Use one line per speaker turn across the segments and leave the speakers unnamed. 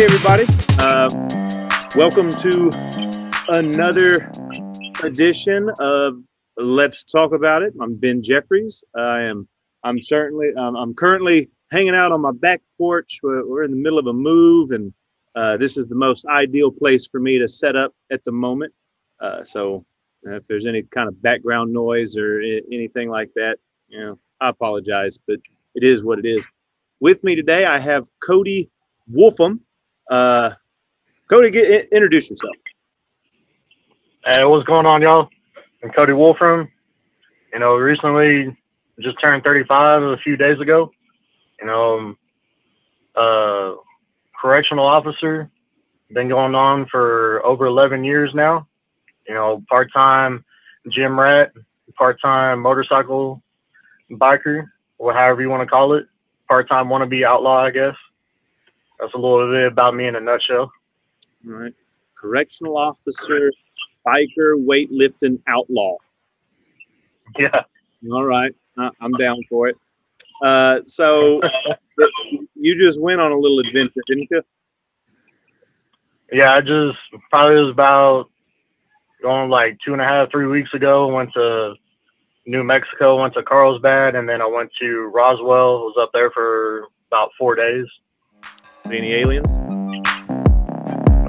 Hey, everybody. Welcome to another edition of Let's Talk About It. I'm Ben Jeffries. I'm currently hanging out on my back porch. We're in the middle of a move, and this is the most ideal place for me to set up at the moment. So if there's any kind of background noise or anything like that, I apologize, but it is what it is. With me today, I have Cody Wolfrum. Cody, introduce yourself.
Hey, what's going on, y'all? I'm Cody Wolfrum. Recently just turned 35 a few days ago. Correctional officer. Been going on for over 11 years now. Part-time gym rat, part-time motorcycle biker, or however you want to call it. Part-time wannabe outlaw, I guess. That's a little bit about me in a nutshell.
All right. Correctional officer, biker, weightlifting outlaw.
Yeah.
All right. I'm down for it. So you just went on a little adventure, didn't you?
Yeah, I just probably was about going like 2.5, 3 weeks ago. Went to New Mexico, went to Carlsbad, and then I went to Roswell. Was up there for about 4 days.
See any aliens?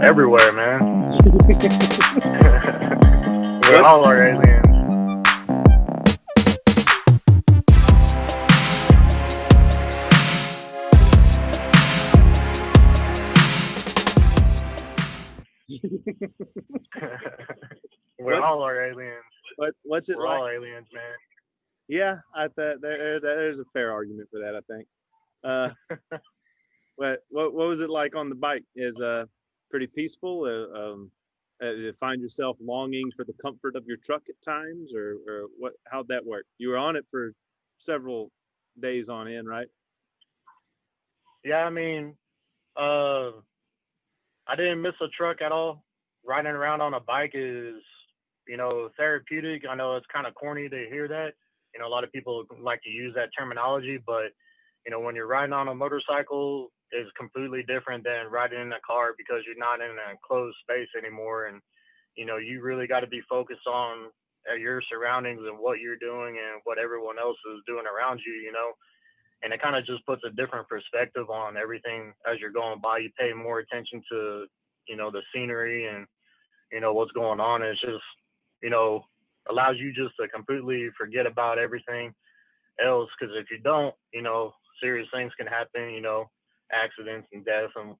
Everywhere, man. We all are aliens. We all are aliens.
What's it
We're
like?
all aliens, man.
Yeah, I thought there's a fair argument for that, I think. What was it like on the bike? Is pretty peaceful? Did you find yourself longing for the comfort of your truck at times, or what? How'd that work? You were on it for several days on end, right?
Yeah, I mean, I didn't miss a truck at all. Riding around on a bike is, therapeutic. I know it's kind of corny to hear that. A lot of people like to use that terminology, but when you're riding on a motorcycle, is completely different than riding in a car because you're not in a enclosed space anymore, and you really got to be focused on your surroundings and what you're doing and what everyone else is doing around you. And it kind of just puts a different perspective on everything as you're going by. You pay more attention to the scenery and what's going on. It's just allows you just to completely forget about everything else, because if you don't, serious things can happen, accidents and death and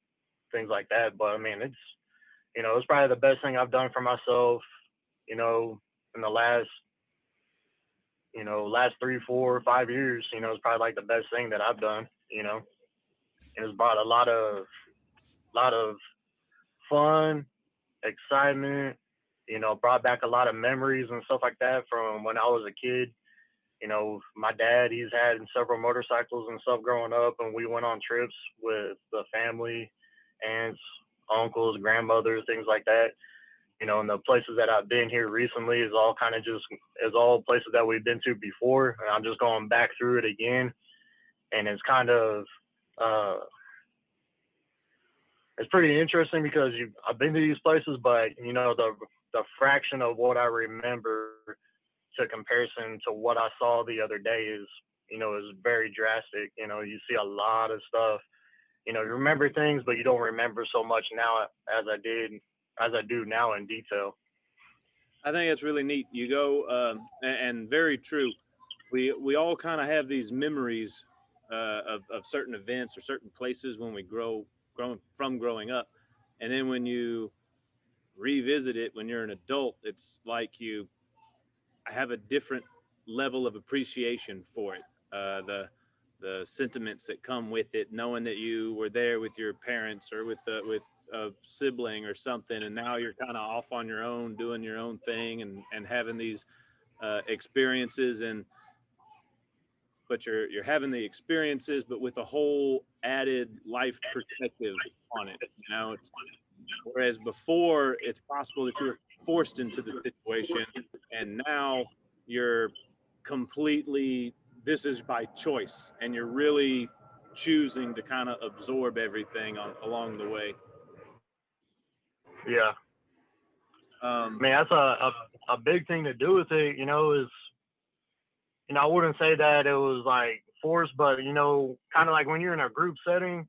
things like that. But I mean, it's probably the best thing I've done for myself, in the last 3, 4, 5 years. It's probably like the best thing that I've done. And it's brought a lot of fun, excitement, brought back a lot of memories and stuff like that from when I was a kid. My dad, he's had several motorcycles and stuff growing up, and we went on trips with the family, aunts, uncles, grandmothers, things like that. And the places that I've been here recently is all places that we've been to before, and I'm just going back through it again. And it's kind of, it's pretty interesting because I've been to these places, but the fraction of what I remember to comparison to what I saw the other day is very drastic. You see a lot of stuff. You remember things, but you don't remember so much now as I do now in detail.
I think it's really neat. You go, and very true. We all kind of have these memories of certain events or certain places when we growing up, and then when you revisit it when you're an adult, it's like you have a different level of appreciation for it. The sentiments that come with it, knowing that you were there with your parents or with a sibling or something, and now you're kind of off on your own, doing your own thing, and having these experiences, but you're having the experiences, but with a whole added life perspective on it. Whereas before, it's possible that you were forced into the situation, and now you're completely, this is by choice, and you're really choosing to kind of absorb everything along the way.
Yeah. I mean, that's a big thing to do with it, you know, is, you know, I wouldn't say that it was like forced, but, you know, kind of like when you're in a group setting,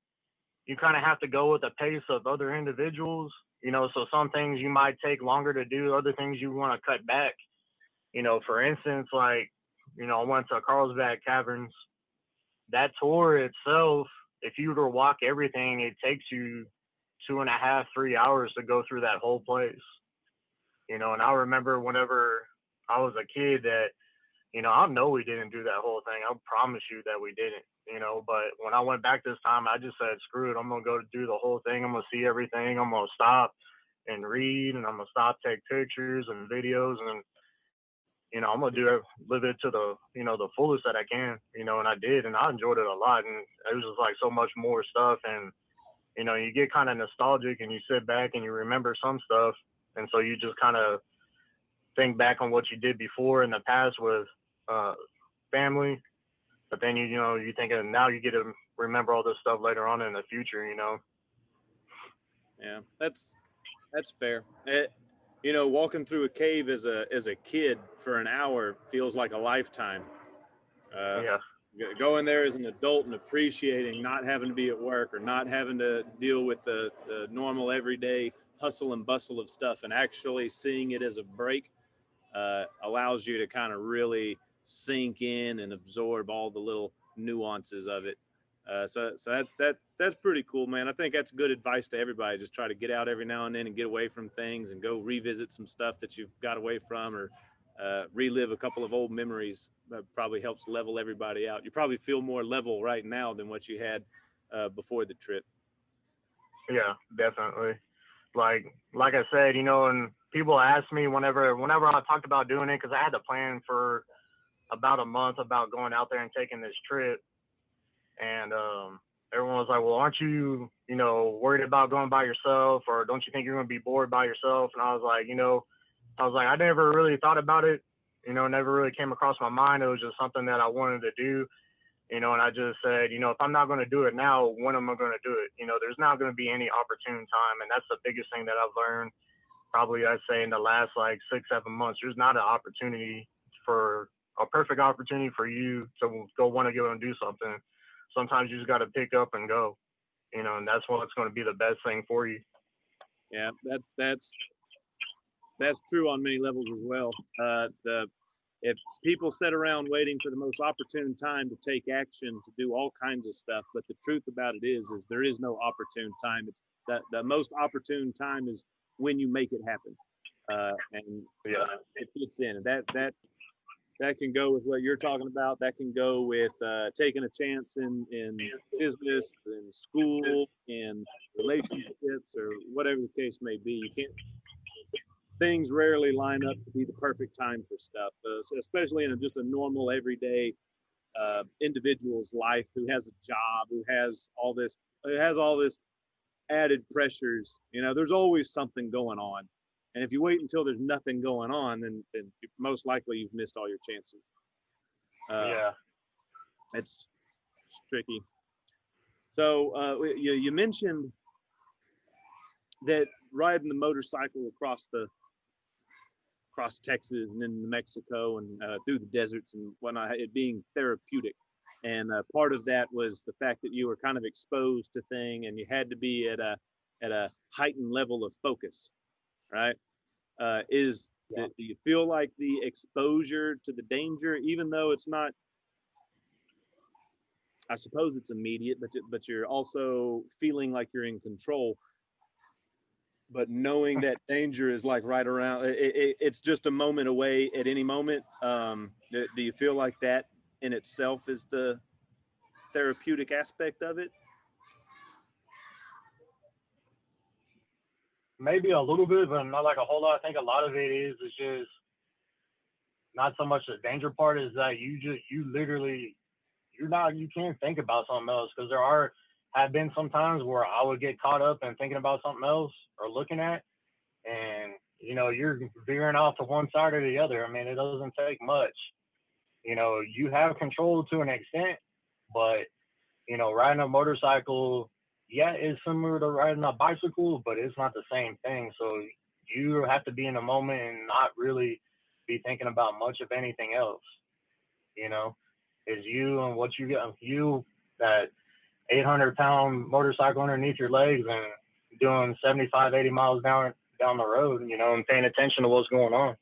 you kind of have to go with the pace of other individuals, you know, so some things you might take longer to do, other things you want to cut back. You know, for instance, like, you know, I went to Carlsbad Caverns. That tour itself, if you were to walk everything, it takes you 2.5, 3 hours to go through that whole place. You know, and I remember whenever I was a kid that, you know, I know we didn't do that whole thing. I promise you that we didn't, you know, but when I went back this time, I just said, screw it. I'm going to go do the whole thing. I'm going to see everything. I'm going to stop and read, and I'm going to stop, take pictures and videos, and, you know, I'm going to live it to the, you know, the fullest that I can, you know, and I did, and I enjoyed it a lot. And it was just like so much more stuff. And, you know, you get kind of nostalgic and you sit back and you remember some stuff. And so you just kind of think back on what you did before in the past with family. But then, you know, you think now you get to remember all this stuff later on in the future, you know?
Yeah, that's fair. You know, walking through a cave as a kid for an hour feels like a lifetime.
Yeah.
Going there as an adult and appreciating not having to be at work or not having to deal with the normal everyday hustle and bustle of stuff, and actually seeing it as a break allows you to kind of really sink in and absorb all the little nuances of it. So that's pretty cool, man. I think that's good advice to everybody. Just try to get out every now and then and get away from things and go revisit some stuff that you've got away from, or relive a couple of old memories. That probably helps level everybody out. You probably feel more level right now than what you had before the trip.
Yeah, definitely. Like I said, you know, and people ask me whenever I talked about doing it, because I had to plan for about a month about going out there and taking this trip. And everyone was like, well, aren't you, you know, worried about going by yourself, or don't you think you're going to be bored by yourself? And I was like, you know, I never really thought about it, you know, never really came across my mind. It was just something that I wanted to do, you know, and I just said, you know, if I'm not going to do it now, when am I going to do it? You know, there's not going to be any opportune time. And that's the biggest thing that I've learned probably, I'd say, in the last like 6-7 months. There's not an opportunity for a perfect opportunity for you to go want to go and do something. Sometimes you just got to pick up and go, you know, and that's what's going to be the best thing for you.
Yeah, that's true on many levels as well. If people sit around waiting for the most opportune time to take action to do all kinds of stuff, but the truth about it is there is no opportune time. It's the most opportune time is when you make it happen, and it fits in. And that can go with what you're talking about. That can go with taking a chance in business, in school, in relationships, or whatever the case may be. You can't. Things rarely line up to be the perfect time for stuff, so especially in just a normal everyday individual's life who has a job, who has all this added pressures. You know, there's always something going on, and if you wait until there's nothing going on, then most likely you've missed all your chances. It's tricky. So you mentioned that riding the motorcycle across Texas and then New Mexico and through the deserts and whatnot, it being therapeutic. And part of that was the fact that you were kind of exposed to things and you had to be at a heightened level of focus, right? Do you feel like the exposure to the danger, even though it's not, I suppose it's immediate, but you're also feeling like you're in control, but knowing that danger is like right around, it's just a moment away at any moment. Do you feel like that in itself is the therapeutic aspect of it?
Maybe a little bit, but not like a whole lot. I think a lot of it is just not so much the danger part, is that you can't think about something else, because have been some times where I would get caught up in thinking about something else or looking at, and, you know, you're veering off to one side or the other. I mean, it doesn't take much. You know, you have control to an extent, but riding a motorcycle, yeah, it's similar to riding a bicycle, but it's not the same thing. So you have to be in the moment and not really be thinking about much of anything else. You know, is you and what you get, you that 800-pound motorcycle underneath your legs and doing 75, 80 miles down the road, and paying attention to what's going on.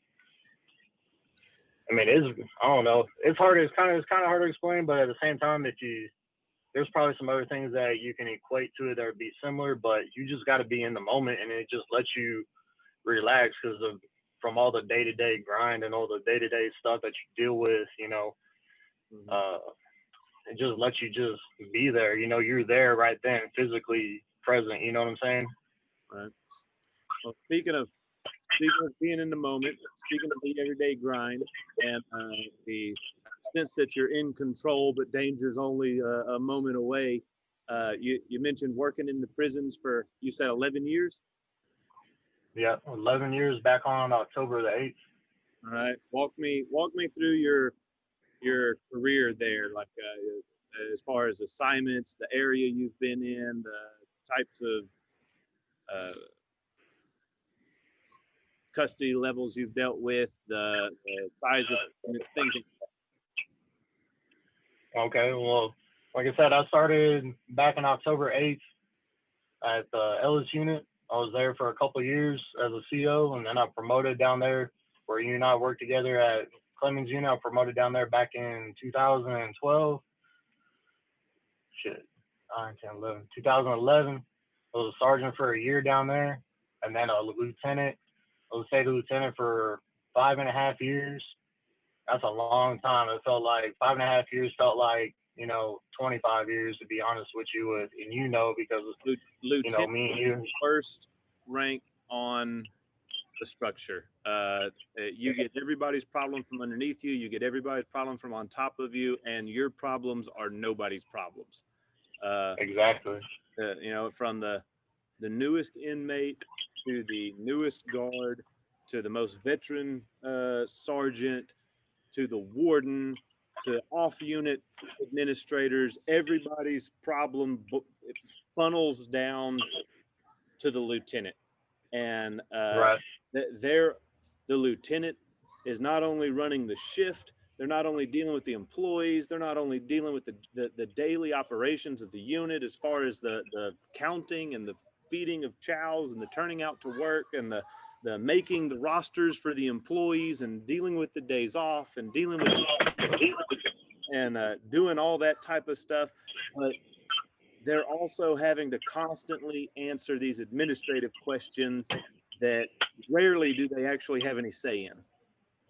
I mean, I don't know. It's hard. It's kind of hard to explain, but at the same time, there's probably some other things that you can equate to it that would be similar, but you just got to be in the moment, and it just lets you relax because from all the day-to-day grind and all the day-to-day stuff that you deal with, it just lets you just be there. You're there right then, physically present. You know what I'm saying?
Right. Well, speaking of being in the moment, speaking of the everyday grind and the sense that you're in control, but danger's only a moment away. You mentioned working in the prisons for, you said 11 years?
Yeah, 11 years back on October the 8th.
All right. Walk me through your career there, like as far as assignments, the area you've been in, the types of custody levels you've dealt with, the size of things.
Okay, well, like I said, I started back on October 8th at the Ellis unit. I was there for a couple of years as a CO, and then I promoted down there where you and I worked together at Clemens unit. I promoted down there back in 2012. 2011. I was a sergeant for a year down there, and then a lieutenant. I was a state lieutenant for 5.5 years. That's a long time. It felt like 5.5 years felt like 25 years, to be honest with you. And because
Lieutenant,
me and you,
first rank on the structure. You get everybody's problem from underneath you. You get everybody's problem from on top of you, and your problems are nobody's problems.
Exactly.
From the newest inmate to the newest guard to the most veteran sergeant to the warden to off-unit administrators, everybody's problem funnels down to the lieutenant. And
right.
the lieutenant is not only running the shift, they're not only dealing with the employees, they're not only dealing with the daily operations of the unit as far as the counting and the feeding of chows and the turning out to work and the making the rosters for the employees and dealing with the days off and dealing with and doing all that type of stuff. But they're also having to constantly answer these administrative questions that rarely do they actually have any say in.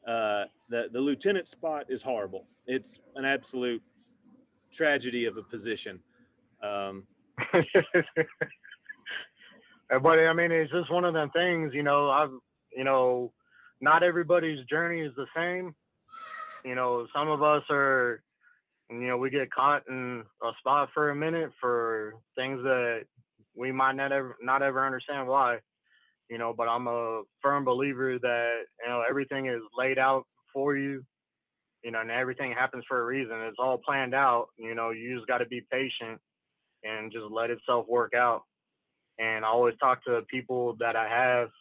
The lieutenant spot is horrible. It's an absolute tragedy of a position.
But I mean, it's just one of them things, not everybody's journey is the same. Some of us are, we get caught in a spot for a minute for things that we might not ever understand why, but I'm a firm believer that, everything is laid out for you, and everything happens for a reason. It's all planned out, you just got to be patient and just let itself work out. And I always talk to people that have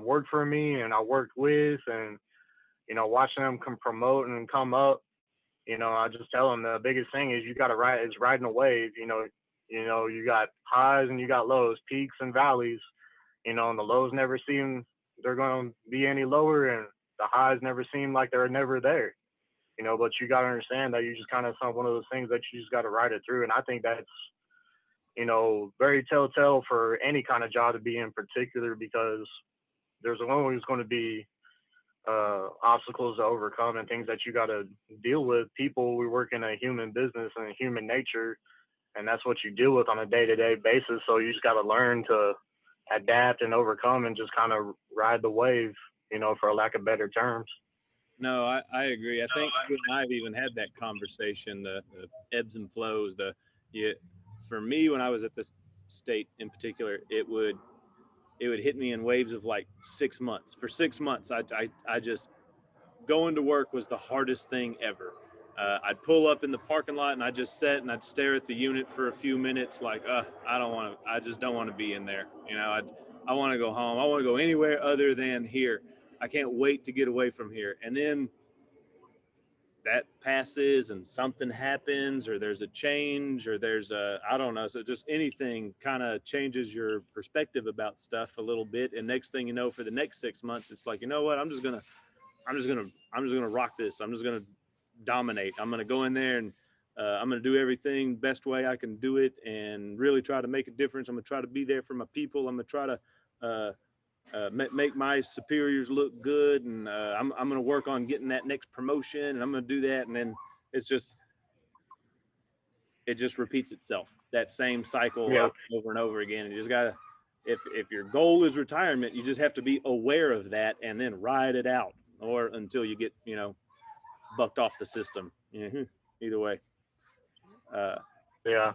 worked for me and I worked with, and, watching them promote and come up, I just tell them the biggest thing is you got to riding a wave. You got highs and you got lows, peaks and valleys, and the lows never seem they're going to be any lower, and the highs never seem like they're never there, but you got to understand that you just kind of one of those things that you just got to ride it through. And I think that's, very telltale for any kind of job to be in particular, because there's always going to be obstacles to overcome and things that you got to deal with. People, we work in a human business and a human nature, and that's what you deal with on a day-to-day basis. So you just got to learn to adapt and overcome and just kind of ride the wave, for lack of better terms.
No, I agree. I think you and I have even had that conversation, the ebbs and flows. For me, when I was at this state in particular, it would hit me in waves of like 6 months. For 6 months, I just going to work was the hardest thing ever. I'd pull up in the parking lot and I'd just sit and I'd stare at the unit for a few minutes, like, I just don't want to be in there. I want to go home. I want to go anywhere other than here. I can't wait to get away from here. And then that passes and something happens, or there's a change, or I don't know. So just anything kind of changes your perspective about stuff a little bit. And next thing you know, for the next 6 months, it's like, you know what, I'm just gonna rock this. I'm just gonna dominate. I'm gonna go in there and I'm gonna do everything best way I can do it, and really try to make a difference. I'm gonna try to be there for my people. I'm gonna try to uh, make my superiors look good, and I'm gonna work on getting that next promotion, and I'm gonna do that, and then it's just it just repeats itself. That same cycle
Yeah.
over and over again. And you just gotta, if your goal is retirement, you just have to be aware of that and then ride it out, or until you get bucked off the system. Either way. Uh,
Yeah.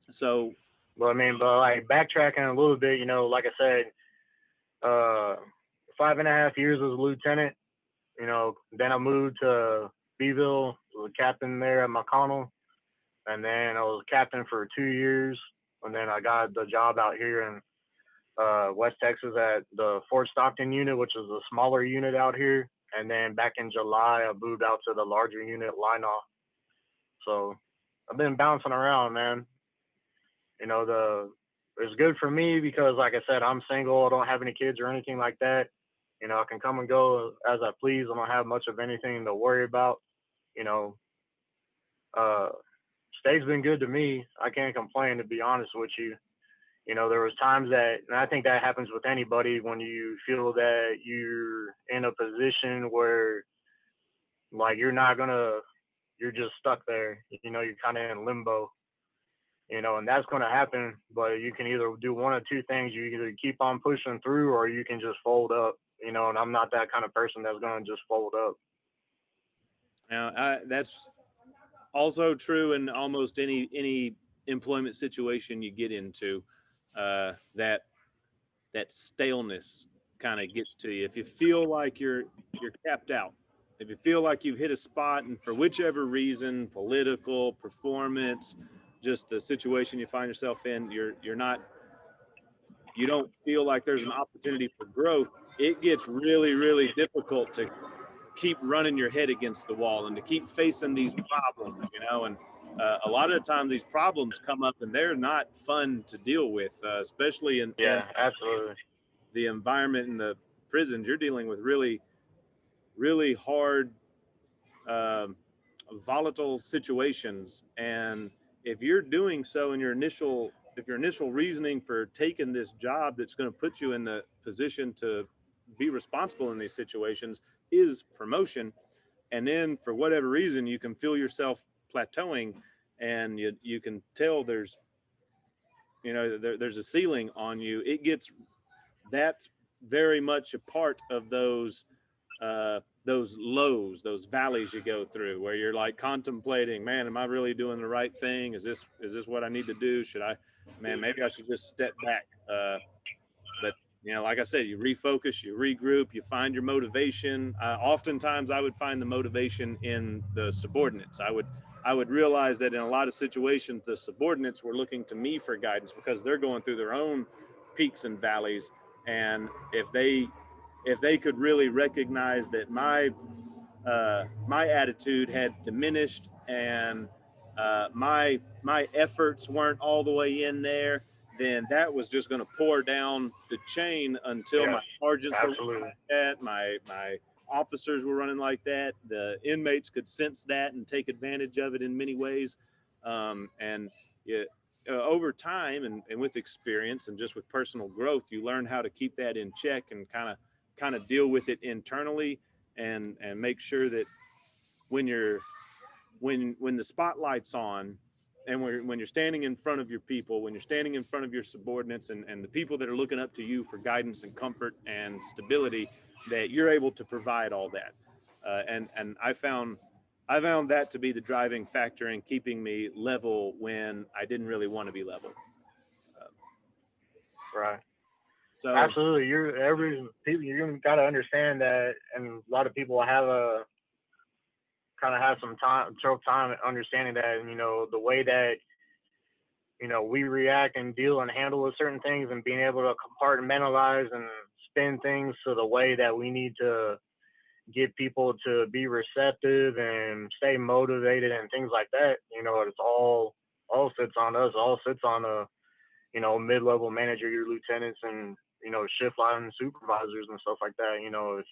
so
But I mean, but like backtracking a little bit, like I said, 5.5 years as a lieutenant. Then I moved to Beeville, was a captain there at McConnell, and then I was captain for 2 years, and then I got the job out here in West Texas at the Fort Stockton unit, which is a smaller unit out here. And then back in July, I moved out to the larger unit, Linoff. So I've been bouncing around, man. It's good for me because, like I said, I'm single. I don't have any kids or anything like that. I can come and go as I please. I don't have much of anything to worry about. You know, uh, State's been good to me. I can't complain, to be honest with you. There was times that, and I think that happens with anybody when you feel that you're in a position where, like, you're just stuck there. You're kind of in limbo. And that's going to happen. But you can either do one of two things. You either keep on pushing through, or you can just fold up. And I'm not that kind of person that's going to just fold up.
now that's also true in almost any employment situation you get into. That staleness kind of gets to you. If you feel like you're capped out, if you feel like you've hit a spot, and for whichever reason, political, performance, just the situation you find yourself in, you're not, you don't feel like there's an opportunity for growth. It gets really, really difficult to keep running your head against the wall and to keep facing these problems, and a lot of the time these problems come up and they're not fun to deal with, especially in
Yeah, absolutely.
the environment in the prisons. You're dealing with really, really hard, um, volatile situations. And if you're doing so in if your initial reasoning for taking this job that's going to put you in the position to be responsible in these situations is promotion, and then for whatever reason you can feel yourself plateauing, and you can tell there's a ceiling on you, it gets, that's very much a part of those lows, those valleys you go through, where you're like contemplating, man, am I really doing the right thing? Is this what I need to do? Should I, man, maybe I should just step back. But like I said, you refocus, you regroup, you find your motivation. Oftentimes, I would find the motivation in the subordinates. I would realize that in a lot of situations, the subordinates were looking to me for guidance because they're going through their own peaks and valleys, and if they could really recognize that my attitude had diminished, and my efforts weren't all the way in there, then that was just going to pour down the chain until
Yes,
my sergeants were running
absolutely.
like that, my officers were running like that. The inmates could sense that and take advantage of it in many ways, and yeah, over time and with experience and just with personal growth, you learn how to keep that in check and kind of deal with it internally, and make sure that when you're when the spotlight's on, and when you're standing in front of your people, when you're standing in front of your subordinates, and the people that are looking up to you for guidance and comfort and stability, that you're able to provide all that. And I found that to be the driving factor in keeping me level when I didn't really want to be level. Uh,
Right.
so
Absolutely. You got to understand that, and a lot of people have kind of have some time understanding that, and the way that we react and deal and handle with certain things, and being able to compartmentalize and spin things to the way that we need to get people to be receptive and stay motivated and things like that. It's all sits on us, all sits on a mid-level manager, your lieutenants, and shift line supervisors and stuff like that.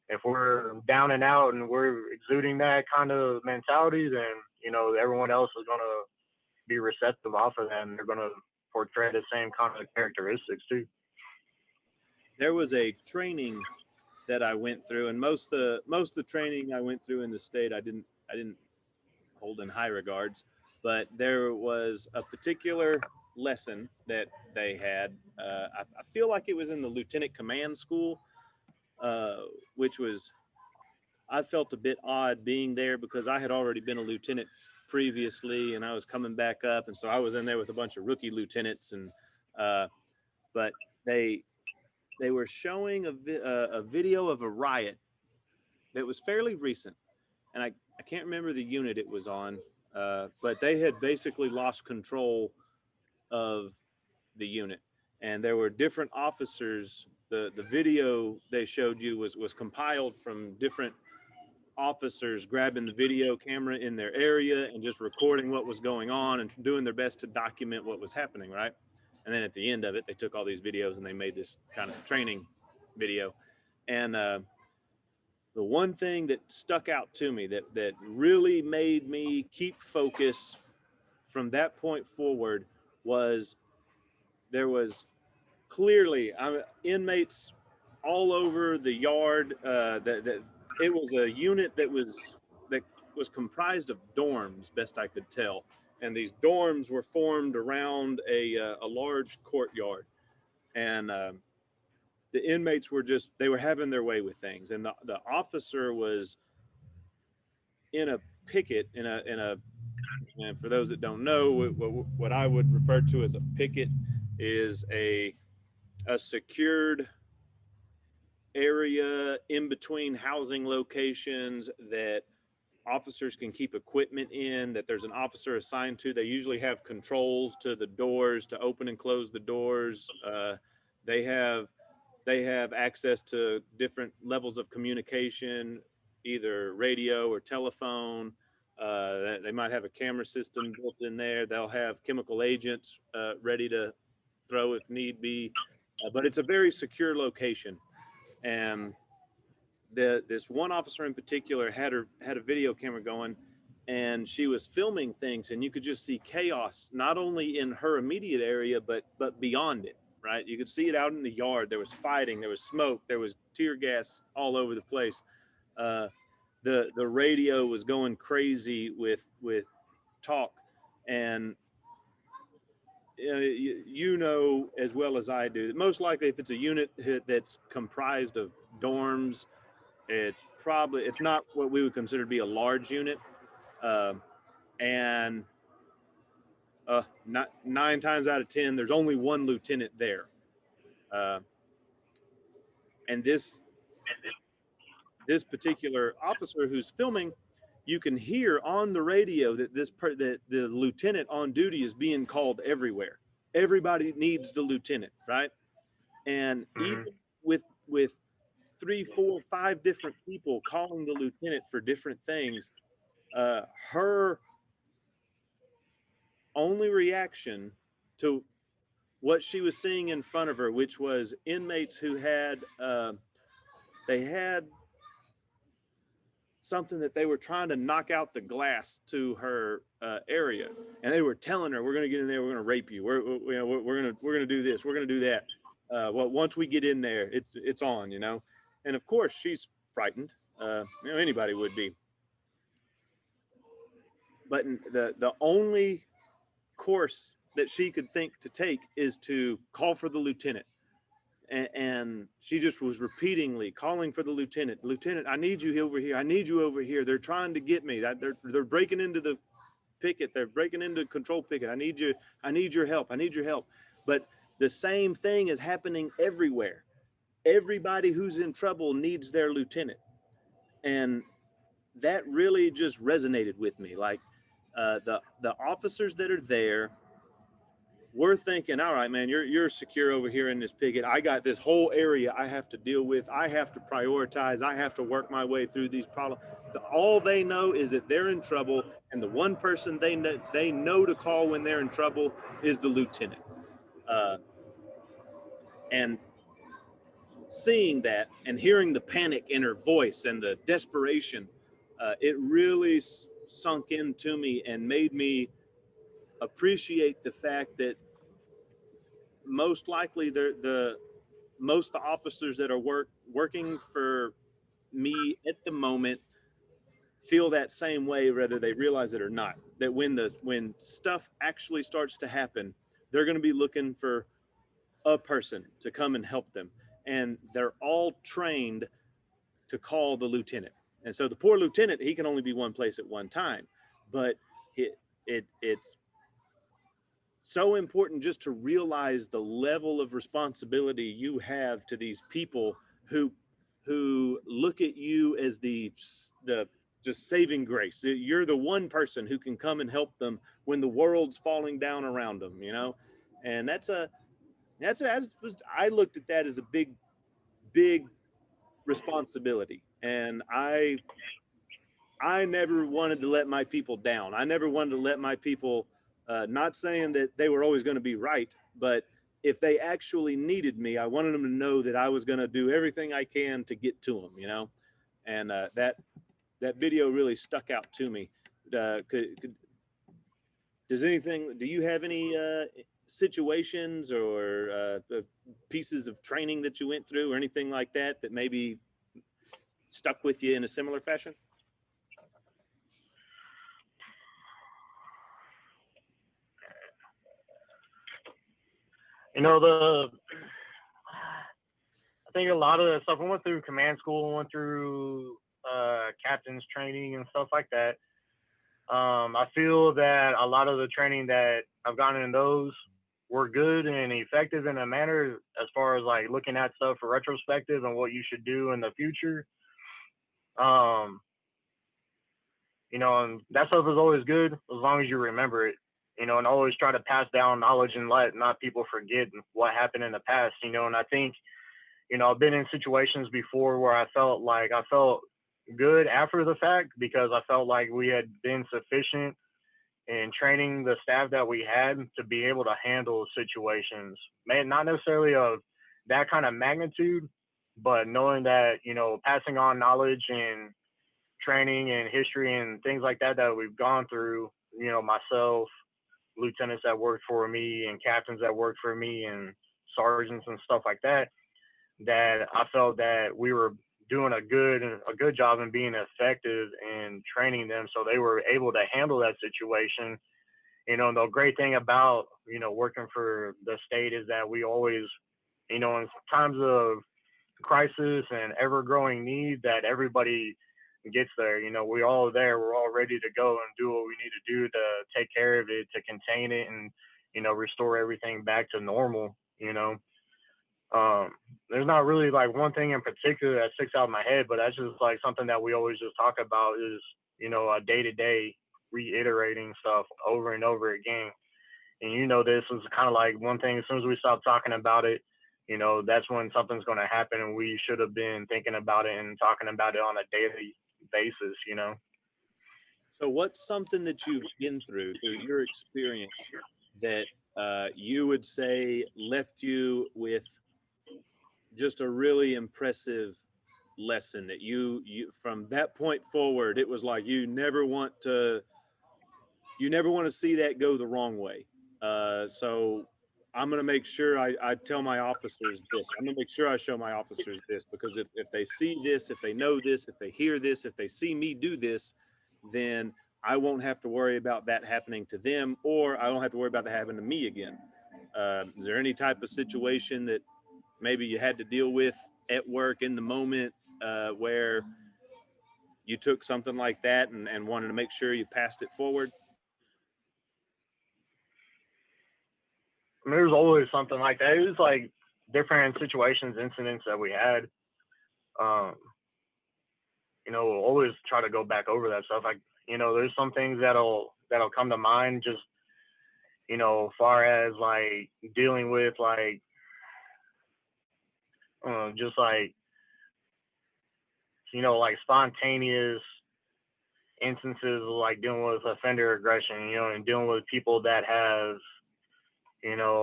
If we're down and out and we're exuding that kind of mentality, then everyone else is gonna be receptive off of that, and they're gonna portray the same kind of characteristics too.
There was a training that I went through, and most of the training I went through in the state, I didn't hold in high regards, but there was a particular lesson that they had. I feel like it was in the lieutenant command school, uh, which was, I felt a bit odd being there because I had already been a lieutenant previously, and I was coming back up, and so I was in there with a bunch of rookie lieutenants, and uh, but they they were showing a video of a riot that was fairly recent, and I can't remember the unit it was on, but they had basically lost control of the unit, and there were different officers. The video they showed you was compiled from different officers grabbing the video camera in their area and just recording what was going on and doing their best to document what was happening, right? And then at the end of it, they took all these videos and they made this kind of training video. And the one thing that stuck out to me that really made me keep focus from that point forward was there was clearly inmates all over the yard. That it was a unit that was comprised of dorms, best I could tell, and these dorms were formed around a large courtyard, and the inmates were just they were having their way with things, and the officer was in a picket in a and for those that don't know what I would refer to as a picket is a secured area in between housing locations that officers can keep equipment in, that there's an officer assigned to. They usually have controls to the doors to open and close the doors. They have they have access to different levels of communication, either radio or telephone. They might have a camera system built in there. They'll have chemical agents ready to throw if need be. But it's a very secure location. And this one officer in particular had a video camera going, and she was filming things, and you could just see chaos not only in her immediate area but beyond it. Right, you could see it out in the yard. There was fighting, there was smoke, there was tear gas all over the place. Uh, the radio was going crazy with talk, and you know as well as I do that most likely if it's a unit that's comprised of dorms, it's not what we would consider to be a large unit, um, and not 9 times out of 10 there's only one lieutenant there, uh, and this particular officer who's filming, you can hear on the radio that that the lieutenant on duty is being called everywhere. Everybody needs the lieutenant, right? And even
Hmm.
with three, four, five different people calling the lieutenant for different things, her only reaction to what she was seeing in front of her, which was inmates who had they had something that they were trying to knock out the glass to her area, and they were telling her, "We're going to get in there. We're going to rape you. We're going to do this. We're going to do that. Well, once we get in there, it's on, you know." And of course, she's frightened. Anybody would be. But the only course that she could think to take is to call for the lieutenant. And she just was repeatedly calling for the lieutenant. Lieutenant, I need you over here. I need you over here. They're trying to get me. They're breaking into the picket. They're breaking into control picket. I need you. I need your help. I need your help. But the same thing is happening everywhere. Everybody who's in trouble needs their lieutenant. And that really just resonated with me. Like the officers that are there, we're thinking, all right, man, you're secure over here in this picket. I got this whole area I have to deal with. I have to prioritize. I have to work my way through these problems. All they know is that they're in trouble, and the one person they know to call when they're in trouble is the lieutenant. Uh, and seeing that and hearing the panic in her voice and the desperation, it really sunk into me and made me appreciate the fact that most likely the most the officers that are working for me at the moment feel that same way, whether they realize it or not. That when stuff actually starts to happen, they're going to be looking for a person to come and help them, and they're all trained to call the lieutenant. And so the poor lieutenant, he can only be one place at one time, but it's so important just to realize the level of responsibility you have to these people who look at you as the just saving grace. You're the one person who can come and help them when the world's falling down around them, you know. And I looked at that as a big responsibility. And I never wanted to let my people down. I never wanted to let my people, not saying that they were always going to be right, but if they actually needed me, I wanted them to know that I was going to do everything I can to get to them, you know? And that video really stuck out to me. Do you have any situations or pieces of training that you went through or anything like that that maybe stuck with you in a similar fashion?
You know, I think a lot of the stuff we went through command school, went through captain's training and stuff like that. I feel that a lot of the training that I've gotten in those were good and effective in a manner as far as like looking at stuff for retrospective and what you should do in the future. Um, you know, and that stuff is always good as long as you remember it, you know, and always try to pass down knowledge and let not people forget what happened in the past, you know. And I think, you know, I've been in situations before where I felt good after the fact because I felt like we had been sufficient in training the staff that we had to be able to handle situations, man, not necessarily of that kind of magnitude, but knowing that, you know, passing on knowledge and training and history and things like that that we've gone through, you know, myself, lieutenants that worked for me and captains that worked for me and sergeants and stuff like that, that I felt that we were doing a good job in being effective in training them so they were able to handle that situation. You know, and the great thing about, you know, working for the state is that we always, you know, in times of crisis and ever growing need, that everybody gets there. You know, we're all there. We're all ready to go and do what we need to do to take care of it, to contain it, and, you know, restore everything back to normal, you know. There's not really like one thing in particular that sticks out in my head, but that's just like something that we always just talk about is, you know, a day to day reiterating stuff over and over again. And you know, this is kind of like one thing, as soon as we stop talking about it, you know, that's when something's going to happen, and we should have been thinking about it and talking about it on a daily basis, you know.
So, what's something that you've been through your experience that you would say left you with just a really impressive lesson that you from that point forward, it was like you never want to see that go the wrong way. So I'm going to make sure I tell my officers this. I'm going to make sure I show my officers this, because if they see this, if they know this, if they hear this, if they see me do this, then I won't have to worry about that happening to them, or I don't have to worry about that happening to me again. Is there any type of situation that maybe you had to deal with at work in the moment, where you took something like that and wanted to make sure you passed it forward?
I mean, there's always something like that. It was like different situations, incidents that we had. Um, always try to go back over that stuff. Like, there's some things that'll come to mind, just, far as like dealing with like, just like, like spontaneous instances of like dealing with offender aggression, and dealing with people that have,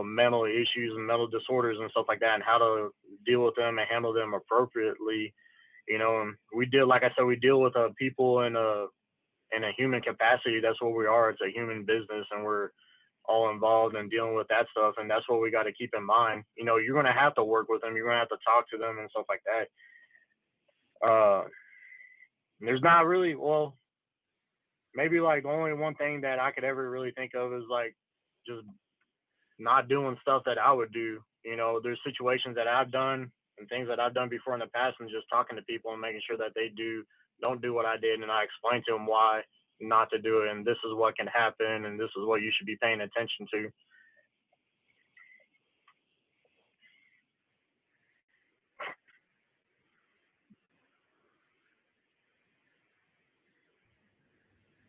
mental issues and mental disorders and stuff like that, and how to deal with them and handle them appropriately. And we deal, like I said, we deal with people in a human capacity. That's what we are. It's a human business, and we're all involved in dealing with that stuff. And that's what we got to keep in mind. You're going to have to work with them. You're going to have to talk to them and stuff like that. There's not really, well, maybe like only one thing that I could ever really think of is like just not doing stuff that I would do. There's situations that I've done and things that I've done before in the past, and just talking to people and making sure that they don't do what I did, and I explain to them why not to do it, and this is what can happen, and this is what you should be paying attention to.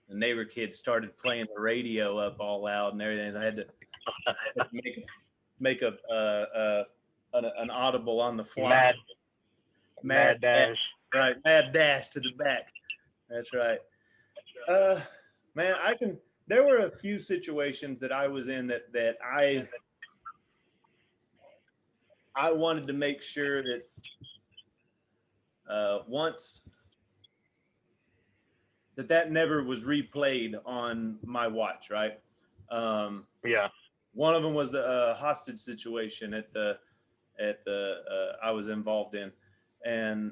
The neighbor kid started playing the radio up all loud and everything. I had to make an audible on the fly.
Mad dash.
Right, mad dash to the back. That's right. Man, there were a few situations that I was in that I wanted to make sure that once that never was replayed on my watch, right?
Yeah.
One of them was the hostage situation at the I was involved in, and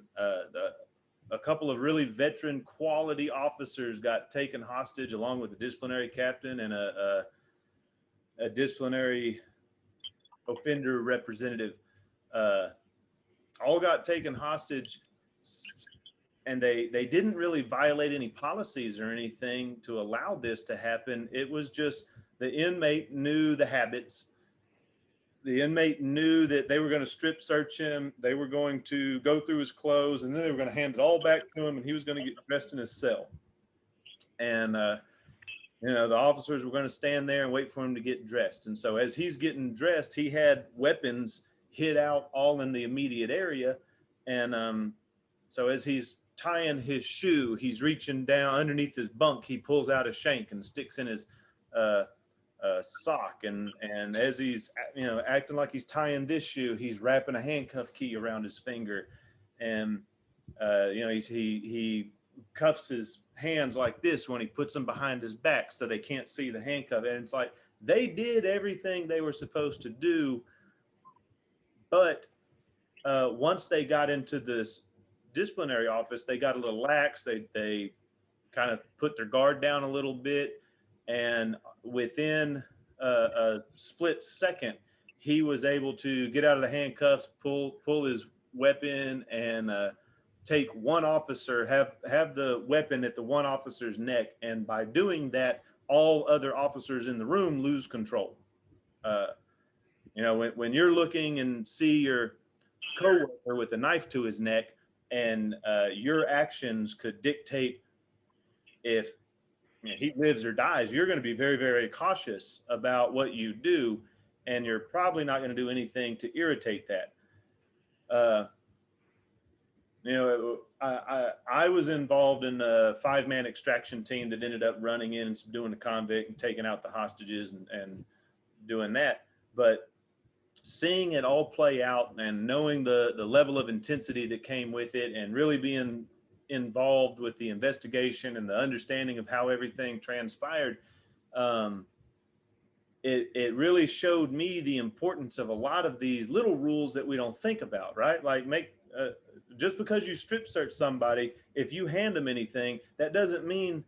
a couple of really veteran quality officers got taken hostage, along with the disciplinary captain and a disciplinary offender representative. All got taken hostage, and they didn't really violate any policies or anything to allow this to happen. It was just the inmate knew the habits. The inmate knew that they were going to strip search him. They were going to go through his clothes, and then they were going to hand it all back to him, and he was going to get dressed in his cell. And, the officers were going to stand there and wait for him to get dressed. And so as he's getting dressed, he had weapons hid out all in the immediate area. And so as he's tying his shoe, he's reaching down underneath his bunk. He pulls out a shank and sticks in his sock, and as he's acting like he's tying this shoe, he's wrapping a handcuff key around his finger, and he cuffs his hands like this when he puts them behind his back so they can't see the handcuff. And it's like they did everything they were supposed to do, but once they got into this disciplinary office, they got a little lax. They kind of put their guard down a little bit, and within a split second, he was able to get out of the handcuffs, pull his weapon, and take one officer, have the weapon at the one officer's neck, and by doing that, all other officers in the room lose control. When you're looking and see your coworker with a knife to his neck, and your actions could dictate if he lives or dies, you're going to be very, very cautious about what you do, and you're probably not going to do anything to irritate that. I was involved in a 5-man extraction team that ended up running in and doing the convict and taking out the hostages and doing that. But seeing it all play out and knowing the level of intensity that came with it, and really being involved with the investigation and the understanding of how everything transpired, it really showed me the importance of a lot of these little rules that we don't think about, right? Like just because you strip search somebody, if you hand them anything, that doesn't mean,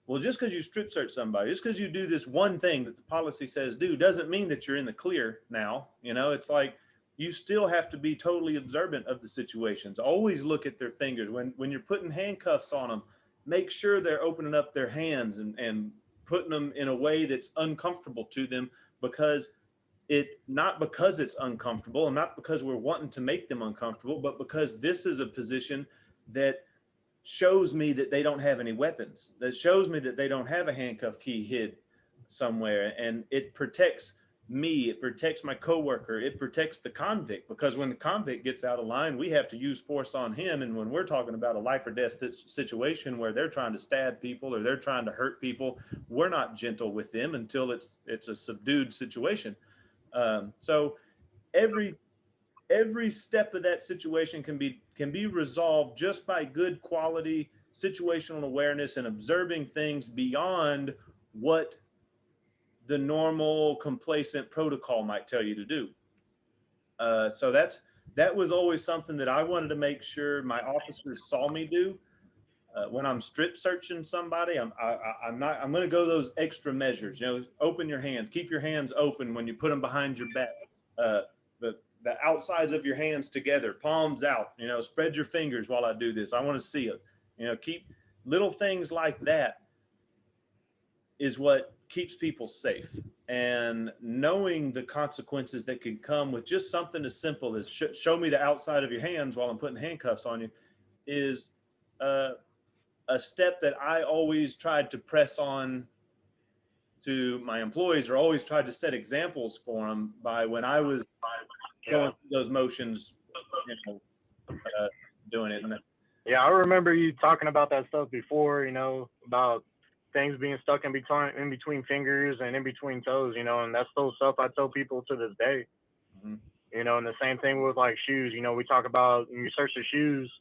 well, just because you strip search somebody, just because you do this one thing that the policy says do, doesn't mean that you're in the clear now. It's like, you still have to be totally observant of the situations. Always look at their fingers. When you're putting handcuffs on them, make sure they're opening up their hands and putting them in a way that's uncomfortable to them, not because it's uncomfortable, and not because we're wanting to make them uncomfortable, but because this is a position that shows me that they don't have any weapons, that shows me that they don't have a handcuff key hid somewhere. And it protects me, it protects my coworker, it protects the convict, because when the convict gets out of line, we have to use force on him. And when we're talking about a life or death situation where they're trying to stab people or they're trying to hurt people, we're not gentle with them until it's a subdued situation. So every every step of that situation can be resolved just by good quality situational awareness and observing things beyond what the normal complacent protocol might tell you to do. So that was always something that I wanted to make sure my officers saw me do. When I'm strip searching somebody, I'm going to go those extra measures. Open your hands, keep your hands open when you put them behind your back. The outsides of your hands together, palms out. Spread your fingers while I do this. I want to see it. Keep little things like that is what keeps people safe. And knowing the consequences that can come with just something as simple as show me the outside of your hands while I'm putting handcuffs on you is a step that I always tried to press on to my employees, or always tried to set examples for them by when I was going through those motions, doing it.
Yeah, I remember you talking about that stuff before, about things being stuck in between fingers and in between toes, and that's still stuff I tell people to this day. Mm-hmm. And the same thing with like shoes. We talk about when you search the shoes,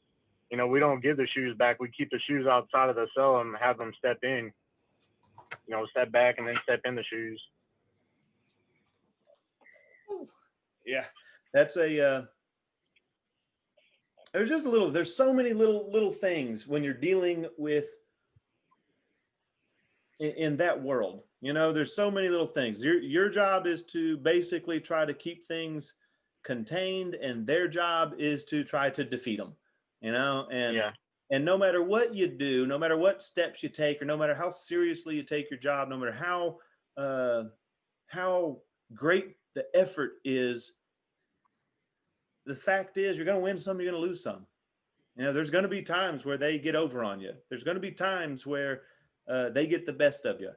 we don't give the shoes back. We keep the shoes outside of the cell and have them step in, step back and then step in the shoes.
Yeah, that's there's so many little things when you're dealing with in that world. There's so many little things. Your job is to basically try to keep things contained, and their job is to try to defeat them. And no matter what you do, no matter what steps you take, or no matter how seriously you take your job, no matter how great the effort is, the fact is you're going to win some, you're going to lose some. There's going to be times where they get over on you. There's going to be times where they get the best of you,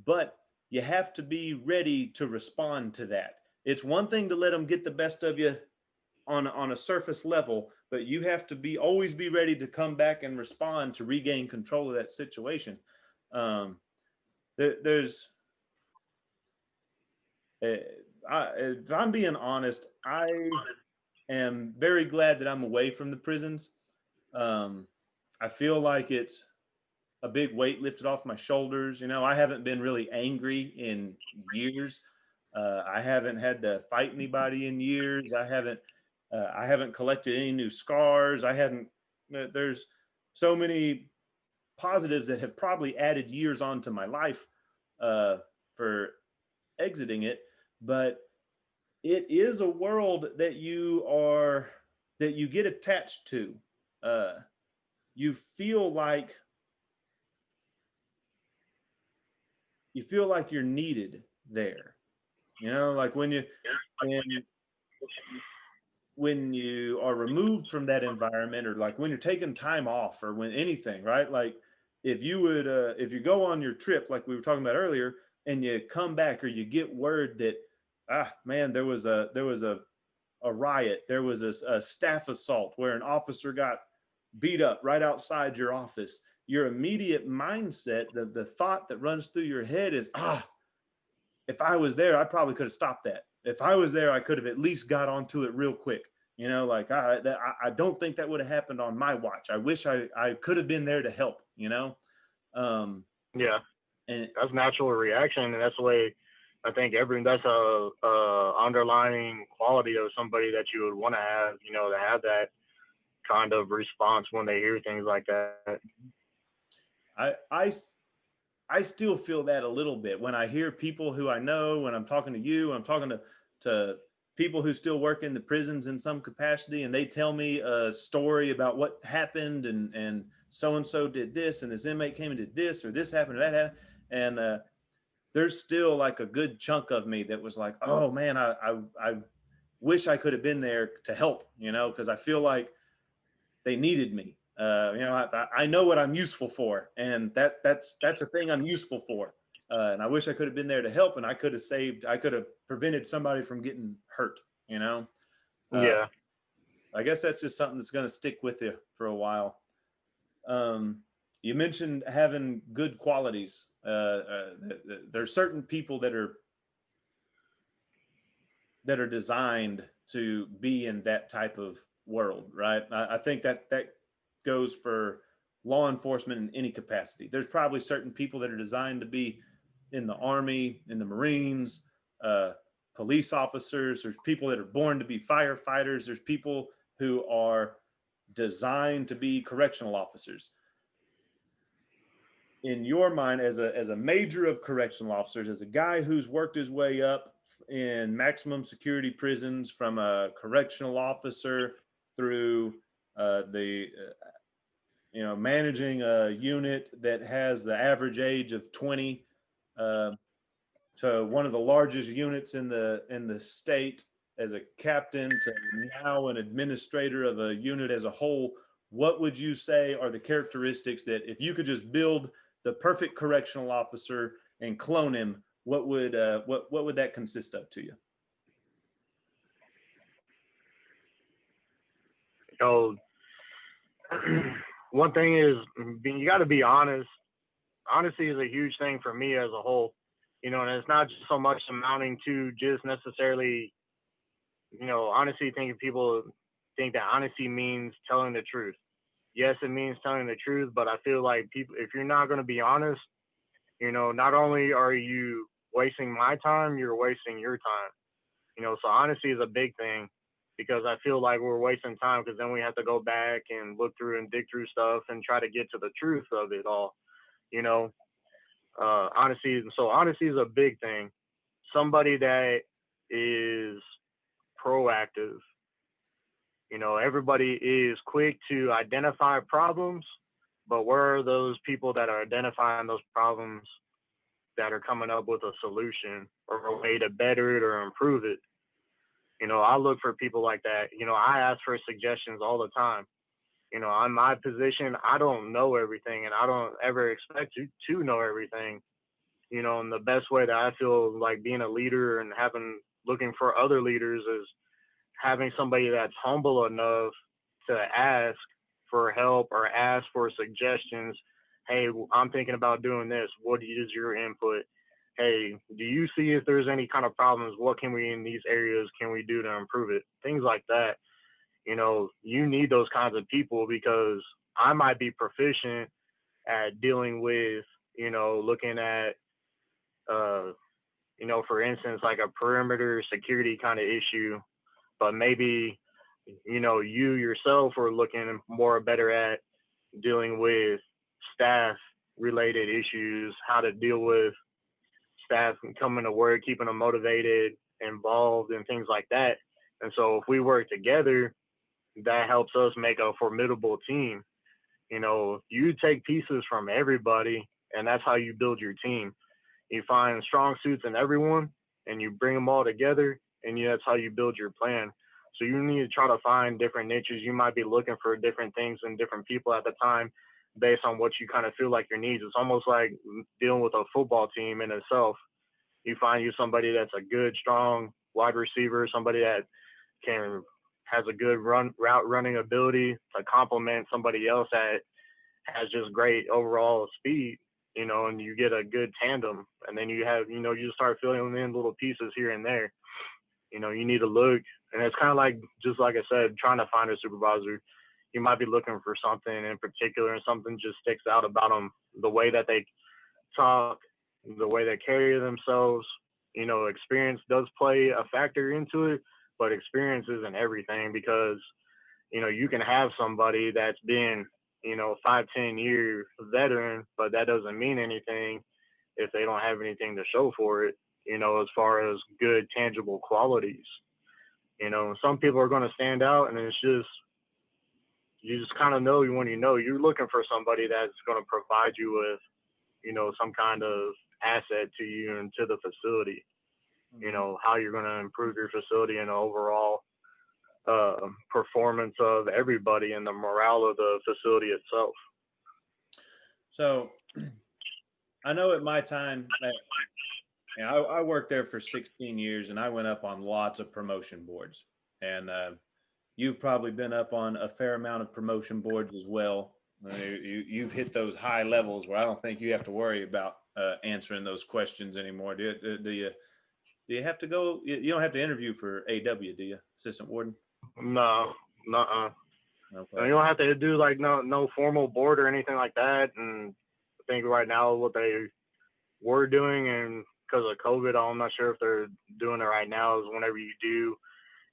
but you have to be ready to respond to that. It's one thing to let them get the best of you on a surface level, but you have to always be ready to come back and respond to regain control of that situation. If I'm being honest, I am very glad that I'm away from the prisons. I feel like it's a big weight lifted off my shoulders. I haven't been really angry in years. I haven't had to fight anybody in years. I haven't collected any new scars. There's so many positives that have probably added years onto my life for exiting it. But it is a world that you get attached to. You feel like you're needed there. Like when you are removed from that environment, or like when you're taking time off, or when anything, right? Like if you go on your trip, like we were talking about earlier, and you come back, or you get word that, man, there was a riot, there was a staff assault where an officer got beat up right outside your office, your immediate mindset, the thought that runs through your head is, if I was there, I probably could have stopped that. If I was there, I could have at least got onto it real quick. Like I don't think that would have happened on my watch. I wish I could have been there to help,
Yeah. And that's natural reaction. And that's the way I think that's a underlying quality of somebody that you would want to have, to have that kind of response when they hear things like that.
I still feel that a little bit when I hear people who I know, when I'm talking to you, I'm talking to people who still work in the prisons in some capacity, and they tell me a story about what happened, and so-and-so did this, and this inmate came and did this, or this happened, or that happened. And there's still like a good chunk of me that was like, oh man, I wish I could have been there to help, because I feel like they needed me. I know what I'm useful for, and that's a thing I'm useful for. And I wish I could have been there to help, and I could have prevented somebody from getting hurt. Uh,
Yeah.
I guess that's just something that's going to stick with you for a while. You mentioned having good qualities. There's certain people that are designed to be in that type of world, right? I think that goes for law enforcement in any capacity. There's probably certain people that are designed to be in the Army, in the Marines, police officers. There's people that are born to be firefighters. There's people who are designed to be correctional officers. In your mind, as a major of correctional officers, as a guy who's worked his way up in maximum security prisons from a correctional officer through managing a unit that has the average age of 20, to one of the largest units in the state, as a captain to now an administrator of a unit as a whole, what would you say are the characteristics that, if you could just build the perfect correctional officer and clone him, what would that consist of to you?
So one thing is, you got to be honest. Honesty is a huge thing for me as a whole, and it's not just so much amounting to just necessarily, honesty. People think that honesty means telling the truth. Yes, it means telling the truth, but I feel like people, if you're not going to be honest, not only are you wasting my time, you're wasting your time. So honesty is a big thing, because I feel like we're wasting time, because then we have to go back and look through and dig through stuff and try to get to the truth of it all. Honesty. So honesty is a big thing. Somebody that is proactive. Everybody is quick to identify problems, but where are those people that are identifying those problems, that are coming up with a solution or a way to better it or improve it? I look for people like that. I ask for suggestions all the time. On my position, I don't know everything, and I don't ever expect to know everything. And the best way that I feel like being a leader and looking for other leaders is having somebody that's humble enough to ask for help or ask for suggestions. Hey, I'm thinking about doing this. What is your input? Hey, do you see if there's any kind of problems? What can we in these areas can we do to improve it? Things like that. You need those kinds of people, because I might be proficient at dealing with, looking at, for instance, like a perimeter security kind of issue, but maybe, you yourself are looking more better at dealing with staff related issues, how to deal with staff coming to work, keeping them motivated, involved, and things like that. And so if we work together, that helps us make a formidable team. You take pieces from everybody, and that's how you build your team. You find strong suits in everyone, and you bring them all together, and that's how you build your plan. So you need to try to find different niches. You might be looking for different things and different people at the time based on what you kind of feel like your needs. It's almost like dealing with a football team in itself. You find you somebody that's a good, strong wide receiver, somebody that has a good route running ability to complement somebody else that has just great overall speed, and you get a good tandem. And then you just start filling in little pieces here and there. You need to look, and it's kind of like, just like I said, trying to find a supervisor. You might be looking for something in particular, and something just sticks out about them, the way that they talk, the way they carry themselves. Experience does play a factor into it, but experience isn't everything, because you can have somebody that's been 5-10 year veteran, but that doesn't mean anything if they don't have anything to show for it, as far as good tangible qualities. Some people are going to stand out, and it's just, you just kind of know when you're looking for somebody that's going to provide you with some kind of asset to you and to the facility. How you're going to improve your facility and overall performance of everybody and the morale of the facility itself.
So I know at my time, I worked there for 16 years, and I went up on lots of promotion boards. And you've probably been up on a fair amount of promotion boards as well. You've hit those high levels where I don't think you have to worry about answering those questions anymore. Do you have to go? You don't have to interview for AW, do you, assistant warden?
No, nuh-uh.
Okay.
You don't have to do like no formal board or anything like that. And I think right now what they were doing, and because of COVID, I'm not sure if they're doing it right now, is whenever you do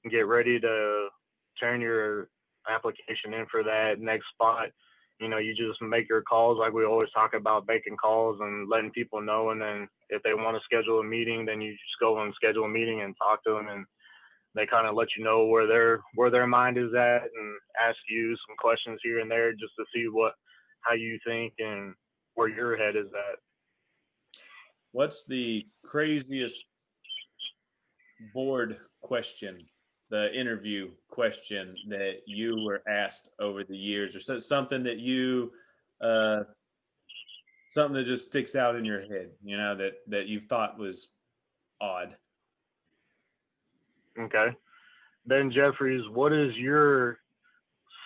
get ready to turn your application in for that next spot, you know, you just make your calls like we always talk about, making calls and letting people know. And then if they want to schedule a meeting, then you just go and schedule a meeting and talk to them, and they kind of let you know where their mind is at, and ask you some questions here and there just to see how you think and where your head is at.
What's the craziest board question, the interview question that you were asked over the years, or something that you something that just sticks out in your head, you know, that you thought was odd?
Okay. Ben Jeffries, what is your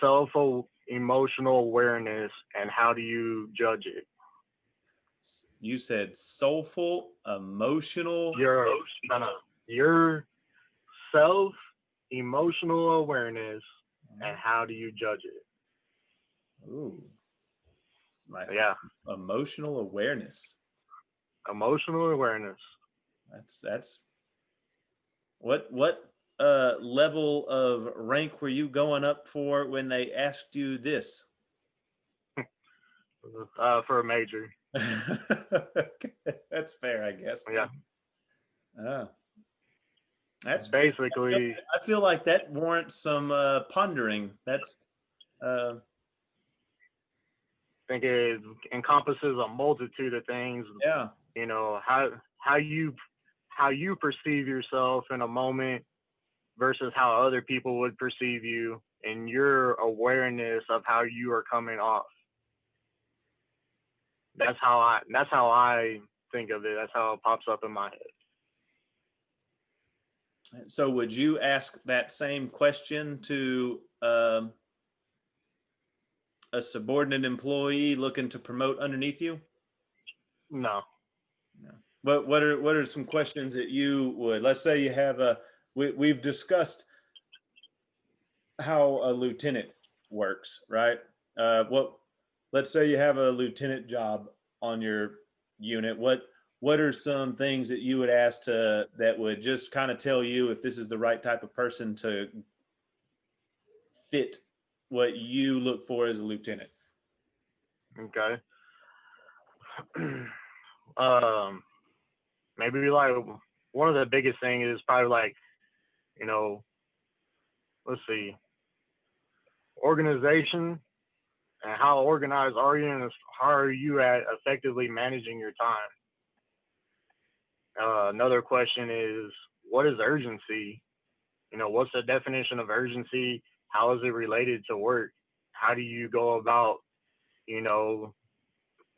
self-emotional awareness, and how do you judge it?
You said soulful, emotional.
Your self-emotional awareness, and how do you judge it?
Ooh, my emotional awareness.
Emotional awareness.
That's what level of rank were you going up for when they asked you this?
For a major.
That's fair, I guess.
Yeah.
That's
basically.
I feel like that warrants some pondering. That's.
I think it encompasses a multitude of things.
Yeah.
You know, how you perceive yourself in a moment versus how other people would perceive you, and your awareness of how you are coming off. That's how I think of it. That's how it pops up in my head.
So would you ask that same question to a subordinate employee looking to promote underneath you?
No.
But what are some questions that you would? Let's say you have we've discussed how a lieutenant works, right? Let's say you have a lieutenant job on your unit. What are some things that you would ask that would just kind of tell you if this is the right type of person to fit what you look for as a lieutenant?
Okay. Maybe like one of the biggest things is probably like, you know, let's see, organization, and how organized are you, and how are you at effectively managing your time? Another question is, what is urgency? You know, what's the definition of urgency? How is it related to work? How do you go about, you know,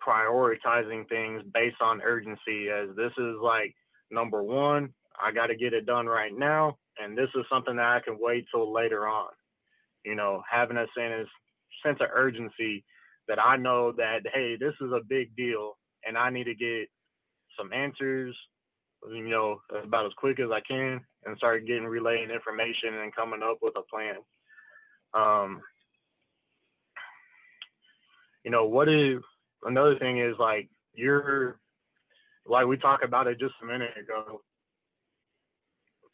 prioritizing things based on urgency, as this is like number one, I got to get it done right now, and this is something that I can wait till later on. You know, having a sense of urgency that I know that, hey, this is a big deal and I need to get some answers, you know, about as quick as I can, and start relaying information and coming up with a plan. You know, another thing is like like we talked about it just a minute ago,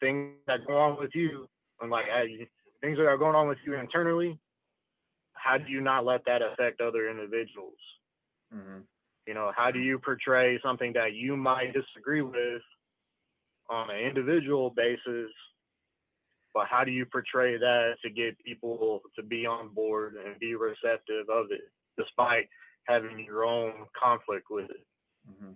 things that go on with you, and like things that are going on with you internally, how do you not let that affect other individuals?
Mm-hmm.
You know, how do you portray something that you might disagree with on an individual basis, but how do you portray that to get people to be on board and be receptive of it, despite having your own conflict with it?
Mm-hmm.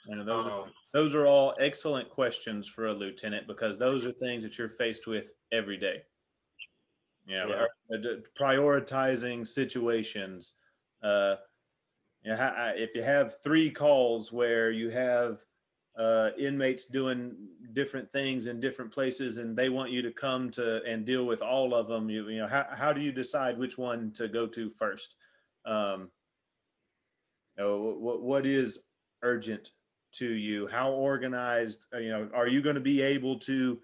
And
Um,
those are all excellent questions for a lieutenant, because those are things that you're faced with every day.
yeah,
Prioritizing situations. Uh, if you have three calls where you have inmates doing different things in different places, and they want you to come to and deal with all of them, how do you decide which one to go to first? Um, what is urgent to you? How organized? Are you going to be able to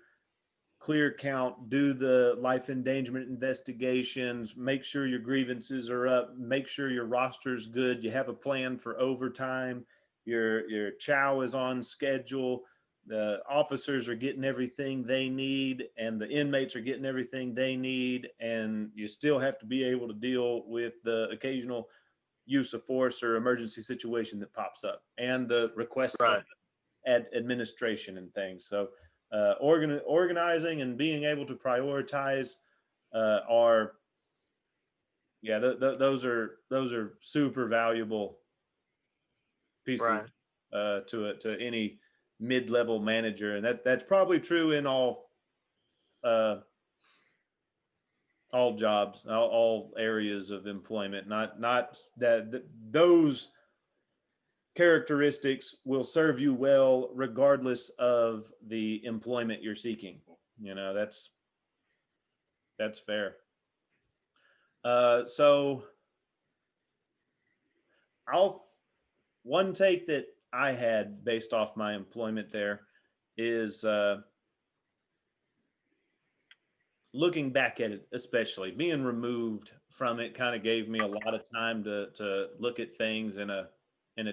clear count, do the life endangerment investigations, make sure your grievances are up, make sure your roster's good, you have a plan for overtime, your chow is on schedule, the officers are getting everything they need, and the inmates are getting everything they need, and you still have to be able to deal with the occasional use of force or emergency situation that pops up, and the request from
right,
administration and things. So organizing and being able to prioritize are, yeah, those are super valuable pieces
right.
to any mid-level manager, and that's probably true in uh, all jobs, all areas of employment. Not that those characteristics will serve you well regardless of the employment you're seeking. That's fair. So I'll one take that I had based off my employment there is looking back at it, especially being removed from it, kind of gave me a lot of time to look at things in a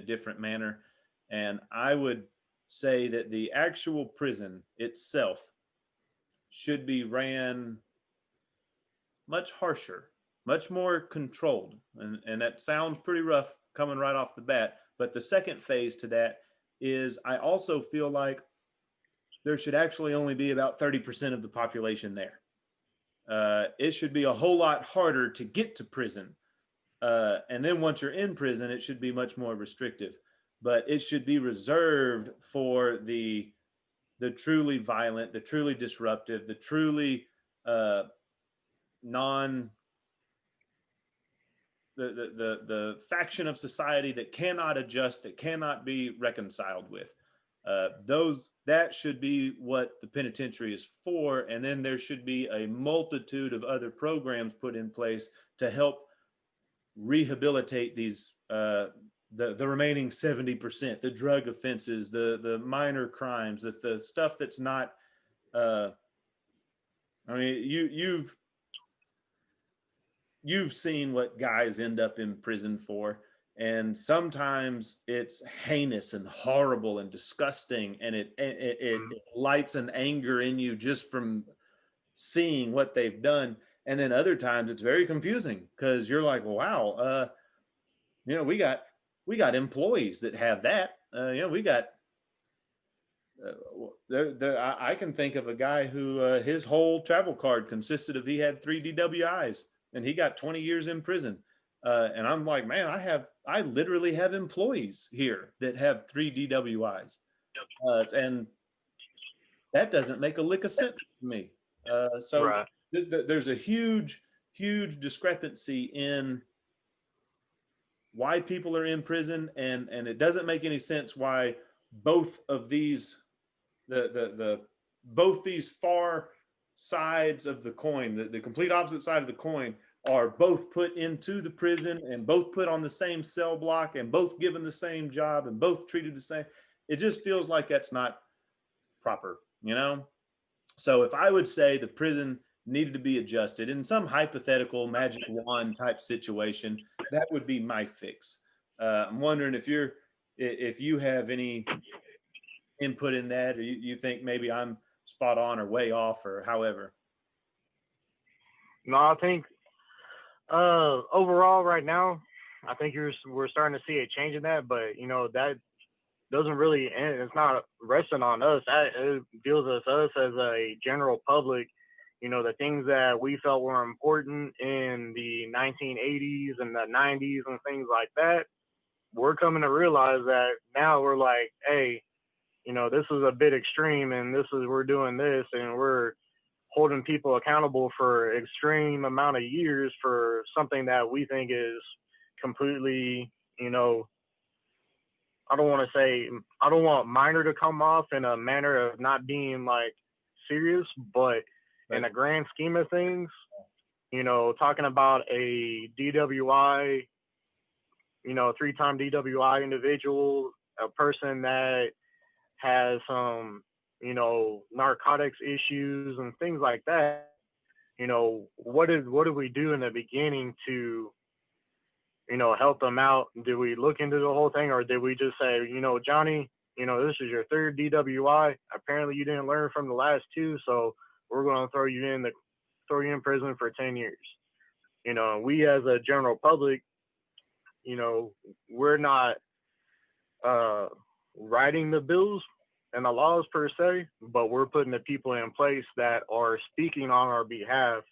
different manner. And I would say that the actual prison itself should be ran much harsher, much more controlled. And that sounds pretty rough coming right off the bat. But the second phase to that is I also feel like there should actually only be about 30% of the population there. It should be a whole lot harder to get to prison. And then once you're in prison, it should be much more restrictive. But it should be reserved for the truly violent, the truly disruptive, the truly non the faction of society that cannot adjust, that cannot be reconciled with. Those that should be what the penitentiary is for, and then there should be a multitude of other programs put in place to help rehabilitate these the remaining 70%, the drug offenses, the minor crimes, the stuff that's not. I mean, you've seen what guys end up in prison for, and sometimes it's heinous and horrible and disgusting, and it lights an anger in you just from seeing what they've done. And then other times it's very confusing because you're like, well, wow, we got employees that have that. We got I can think of a guy who his whole travel card consisted of he had 3 DWIs, and he got 20 years in prison. And I'm like, man, I literally have employees here that have 3 DWIs, and that doesn't make a lick of sense to me. So
Right.
there's a huge discrepancy in why people are in prison, and it doesn't make any sense why both of these the both these far sides of the coin, the complete opposite side of the coin, are both put into the prison and both put on the same cell block and both given the same job and both treated the same. It just feels like that's not proper, So if I would say the prison needed to be adjusted in some hypothetical magic wand type situation, that would be my fix. I'm wondering if you have any input in that, or you think maybe I'm spot on or way off or however.
No, I think overall right now, I think we're starting to see a change in that, but that doesn't really end. It's not resting on us. It deals with us as a general public. The things that we felt were important in the 1980s and the 90s and things like that. we're coming to realize that now we're like, hey, this is a bit extreme, and we're doing this, and we're holding people accountable for extreme amount of years for something that we think is completely, I don't want minor to come off in a manner of not being like serious, but in the grand scheme of things, talking about a DWI, 3-time DWI individual, a person that has some, narcotics issues and things like that, what did we do in the beginning to, help them out? Did we look into the whole thing, or did we just say, Johnny, this is your third DWI. Apparently you didn't learn from the last two, so we're going to throw you in prison for 10 years. We as a general public, we're not writing the bills and the laws per se, but we're putting the people in place that are speaking on our behalf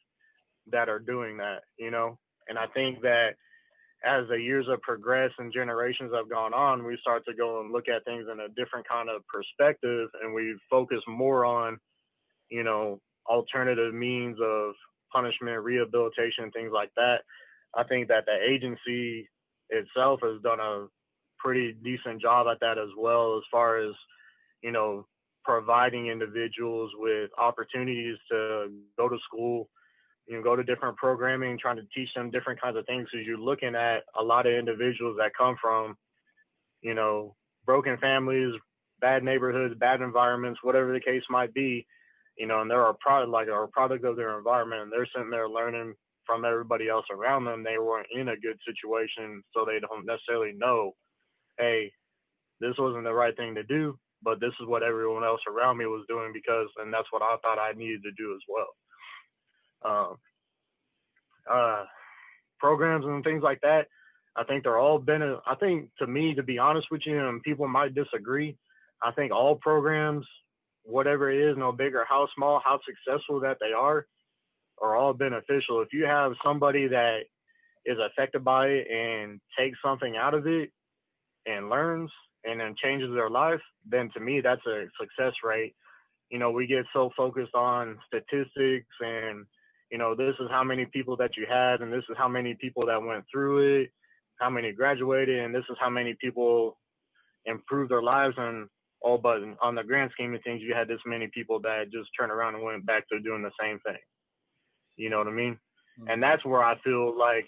that are doing that, And I think that as the years have progressed and generations have gone on, we start to go and look at things in a different kind of perspective, and we focus more on, alternative means of punishment, rehabilitation, things like that. I think that the agency itself has done a pretty decent job at that as well, as far as, providing individuals with opportunities to go to school, go to different programming, trying to teach them different kinds of things. Because you're looking at a lot of individuals that come from, broken families, bad neighborhoods, bad environments, whatever the case might be, and they're a product of their environment, and they're sitting there learning from everybody else around them. They weren't in a good situation, so they don't necessarily know, hey, this wasn't the right thing to do, but this is what everyone else around me was doing and that's what I thought I needed to do as well. Programs and things like that, I think they're all I think, to me, to be honest with you, and people might disagree, I think all programs, whatever it is, no bigger how small, how successful that they are all beneficial. If you have somebody that is affected by it and takes something out of it and learns and then changes their life, then to me, that's a success rate. We get so focused on statistics and, this is how many people that you had, and this is how many people that went through it, how many graduated, and this is how many people improved their lives, and all, but on the grand scheme of things, you had this many people that just turned around and went back to doing the same thing. You know what I mean? Mm-hmm. And that's where I feel like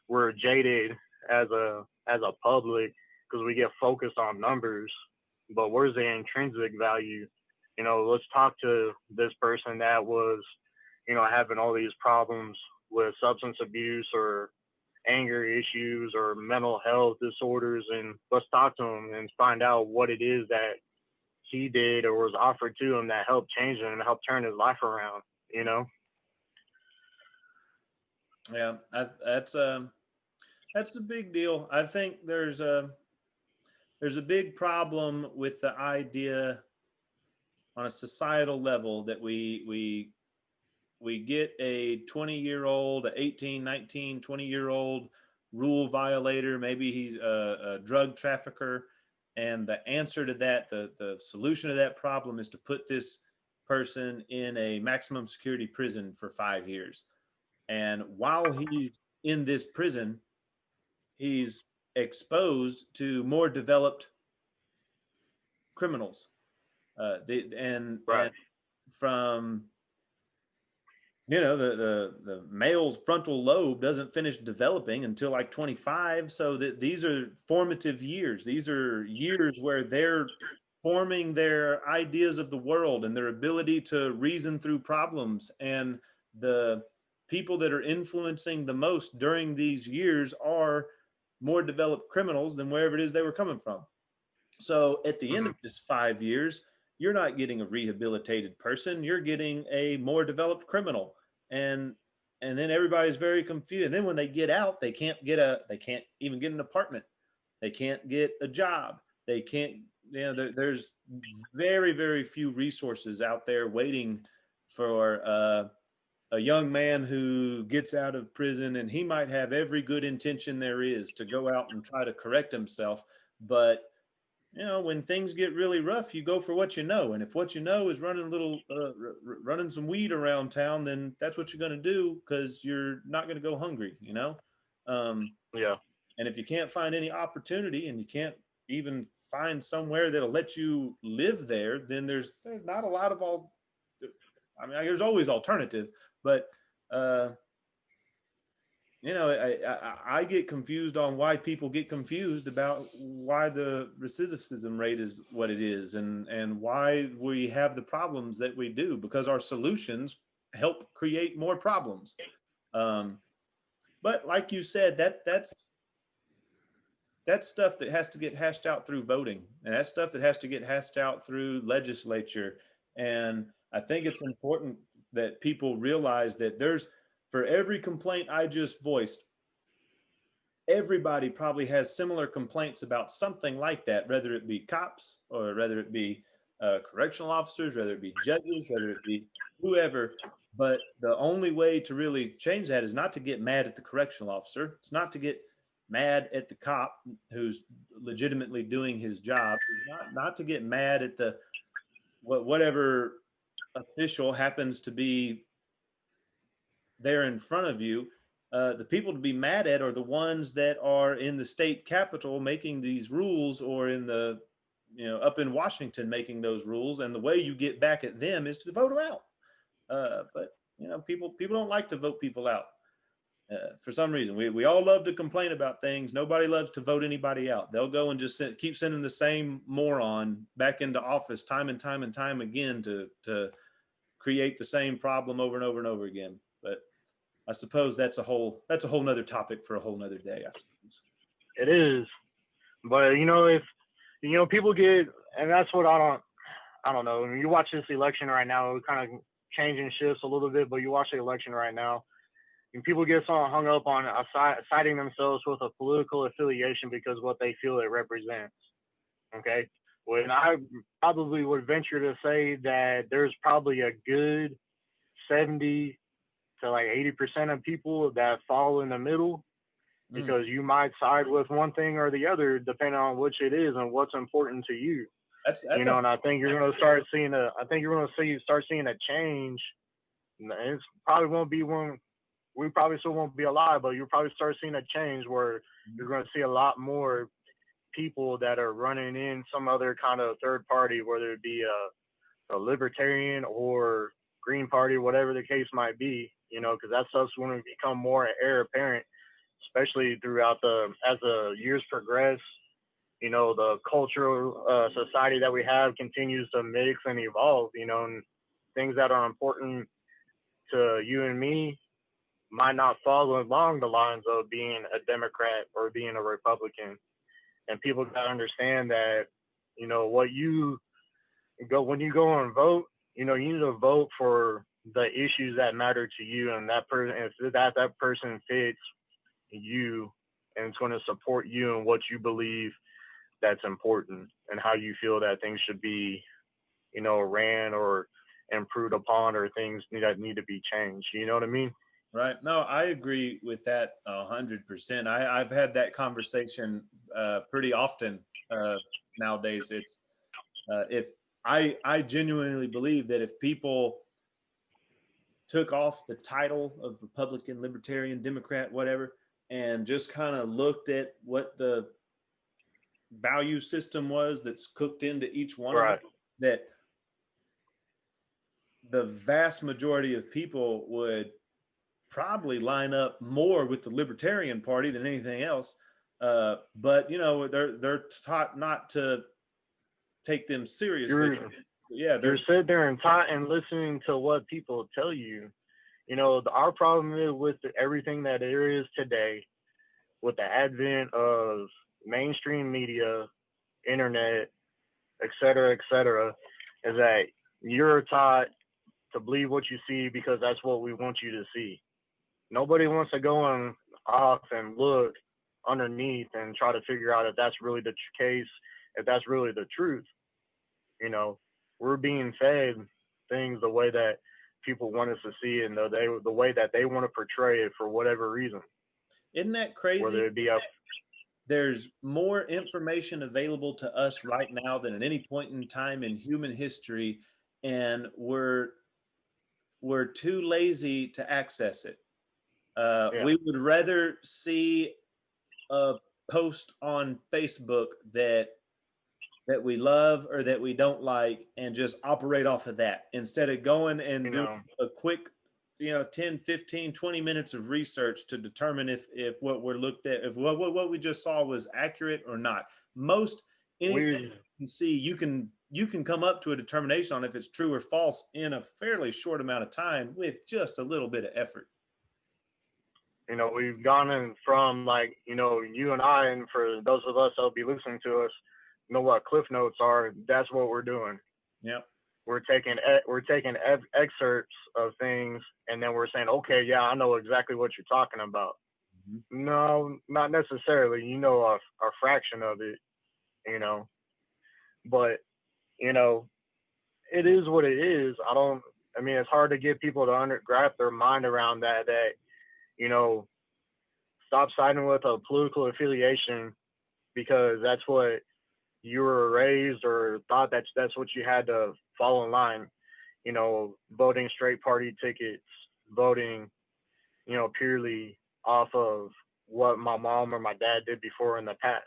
we're jaded as a public, because we get focused on numbers, but where's the intrinsic value? Let's talk to this person that was, having all these problems with substance abuse or anger issues or mental health disorders, and let's talk to him and find out what it is that he did or was offered to him that helped change him and helped turn his life around,
Yeah, that's a big deal. I think there's a big problem with the idea on a societal level that we get a 20-year-old, 18, 19, 20-year-old rule violator. Maybe he's a drug trafficker. And the answer to that, the solution to that problem is to put this person in a maximum security prison for 5 years. And while he's in this prison, he's exposed to more developed criminals. And from, the male's frontal lobe doesn't finish developing until like 25. So that these are formative years. These are years where they're forming their ideas of the world and their ability to reason through problems. And the people that are influencing the most during these years are more developed criminals than wherever it is they were coming from. So at the end of this 5 years, you're not getting a rehabilitated person. You're getting a more developed criminal. And then everybody's very confused. And then when they get out, they can't even get an apartment. They can't get a job. They can't, there's very, very few resources out there waiting for a a young man who gets out of prison, and he might have every good intention there is to go out and try to correct himself. But, when things get really rough, you go for what you know. And if what you know is running a little, running some weed around town, then that's what you're going to do, because you're not going to go hungry,
Yeah.
And if you can't find any opportunity, and you can't even find somewhere that'll let you live there, then there's not a lot of there's always alternative, but I get confused on why people get confused about why the recidivism rate is what it is, and why we have the problems that we do, because our solutions help create more problems. But like you said, that's stuff that has to get hashed out through voting, and that's stuff that has to get hashed out through legislature. And I think it's important that people realize that for every complaint I just voiced, everybody probably has similar complaints about something like that, whether it be cops, or whether it be correctional officers, whether it be judges, whether it be whoever. But the only way to really change that is not to get mad at the correctional officer. It's not to get mad at the cop who's legitimately doing his job. Not to get mad at whatever official happens to be there in front of you. The people to be mad at are the ones that are in the state capitol making these rules, or in the, up in Washington making those rules. And the way you get back at them is to vote them out. But people don't like to vote people out. For some reason, we all love to complain about things. Nobody loves to vote anybody out. They'll go and just keep sending the same moron back into office time and time and time again to create the same problem over and over and over again. But I suppose that's a whole nother topic for a whole nother day, I suppose.
It is. But if people get, and that's what I don't know. I mean, you watch this election right now, kind of changing shifts a little bit, but you watch the election right now, and people get so hung up on citing themselves with a political affiliation because what they feel it represents. Okay? When I probably would venture to say that there's probably a good 70 to like 80% of people that fall in the middle, because you might side with one thing or the other depending on which it is and what's important to you.
That's
and I think you're going to start seeing a change. It probably won't be one. We probably still won't be alive, but you'll probably start seeing a change where you're going to see a lot more people that are running in some other kind of third party, whether it be a libertarian or Green Party, whatever the case might be, because that stuff's going to become more apparent, especially throughout as the years progress. The cultural society that we have continues to mix and evolve, and things that are important to you and me might not fall along the lines of being a Democrat or being a Republican. And people got to understand that, when you go and vote, you need to vote for the issues that matter to you, and that person, if that person fits you and it's going to support you and what you believe that's important and how you feel that things should be, ran or improved upon, or things that need to be changed. You know what I mean?
Right. No, I agree with that 100%. I've had that conversation pretty often nowadays. It's if I genuinely believe that if people took off the title of Republican, Libertarian, Democrat, whatever, and just kind of looked at what the value system was that's cooked into each one of them, that the vast majority of people would probably line up more with the Libertarian Party than anything else. But they're taught not to take them seriously.
They're sitting there and taught and listening to what people tell you. Our problem is with everything that there is today, with the advent of mainstream media, internet, et cetera, is that you're taught to believe what you see because that's what we want you to see. Nobody wants to go off and look underneath and try to figure out if that's really the case, if that's really the truth. We're being fed things the way that people want us to see it and the way that they want to portray it for whatever reason.
Isn't that crazy?
Whether it be
there's more information available to us right now than at any point in time in human history, and we're too lazy to access it. We would rather see a post on Facebook that we love or that we don't like and just operate off of that instead of going and doing a quick 10, 15, 20 minutes of research to determine if what we're looked at, if what we just saw was accurate or not. Most anything you can see, you can come up to a determination on if it's true or false in a fairly short amount of time with just a little bit of effort.
We've gone in from like, you and I, and for those of us that'll be listening to us, know what Cliff Notes are. That's what we're doing.
Yep.
We're taking excerpts of things, and then we're saying, okay, yeah, I know exactly what you're talking about. Mm-hmm. No, not necessarily. A fraction of it, but it is what it is. It's hard to get people to grab their mind around that stop siding with a political affiliation because that's what you were raised or thought that's what you had to follow in line. Voting straight party tickets, voting, purely off of what my mom or my dad did before in the past.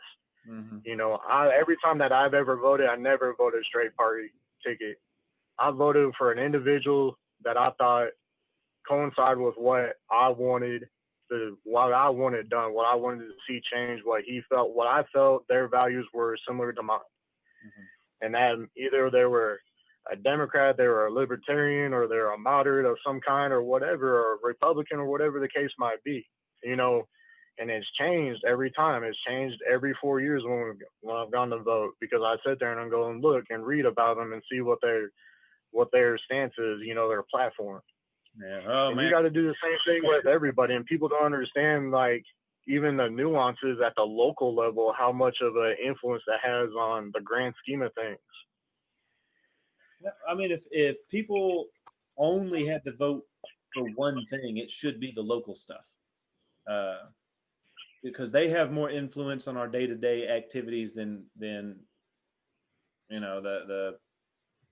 Mm-hmm. Every time that I've ever voted, I never voted straight party ticket. I voted for an individual that I thought coincided with what I wanted done, what I wanted to see change, what I felt their values were similar to mine. Mm-hmm. And that either they were a Democrat, they were a libertarian, or they're a moderate of some kind or whatever, or a Republican or whatever the case might be, and it's changed every time. It's changed every 4 years when I've gone to vote, because I sit there and I go and look and read about them and see what their stance is, their platform.
Yeah. Oh,
and
man.
You got to do the same thing with everybody, and people don't understand, like, even the nuances at the local level, how much of an influence that has on the grand scheme of things.
I mean, if people only had to vote for one thing, it should be the local stuff, because they have more influence on our day-to-day activities than the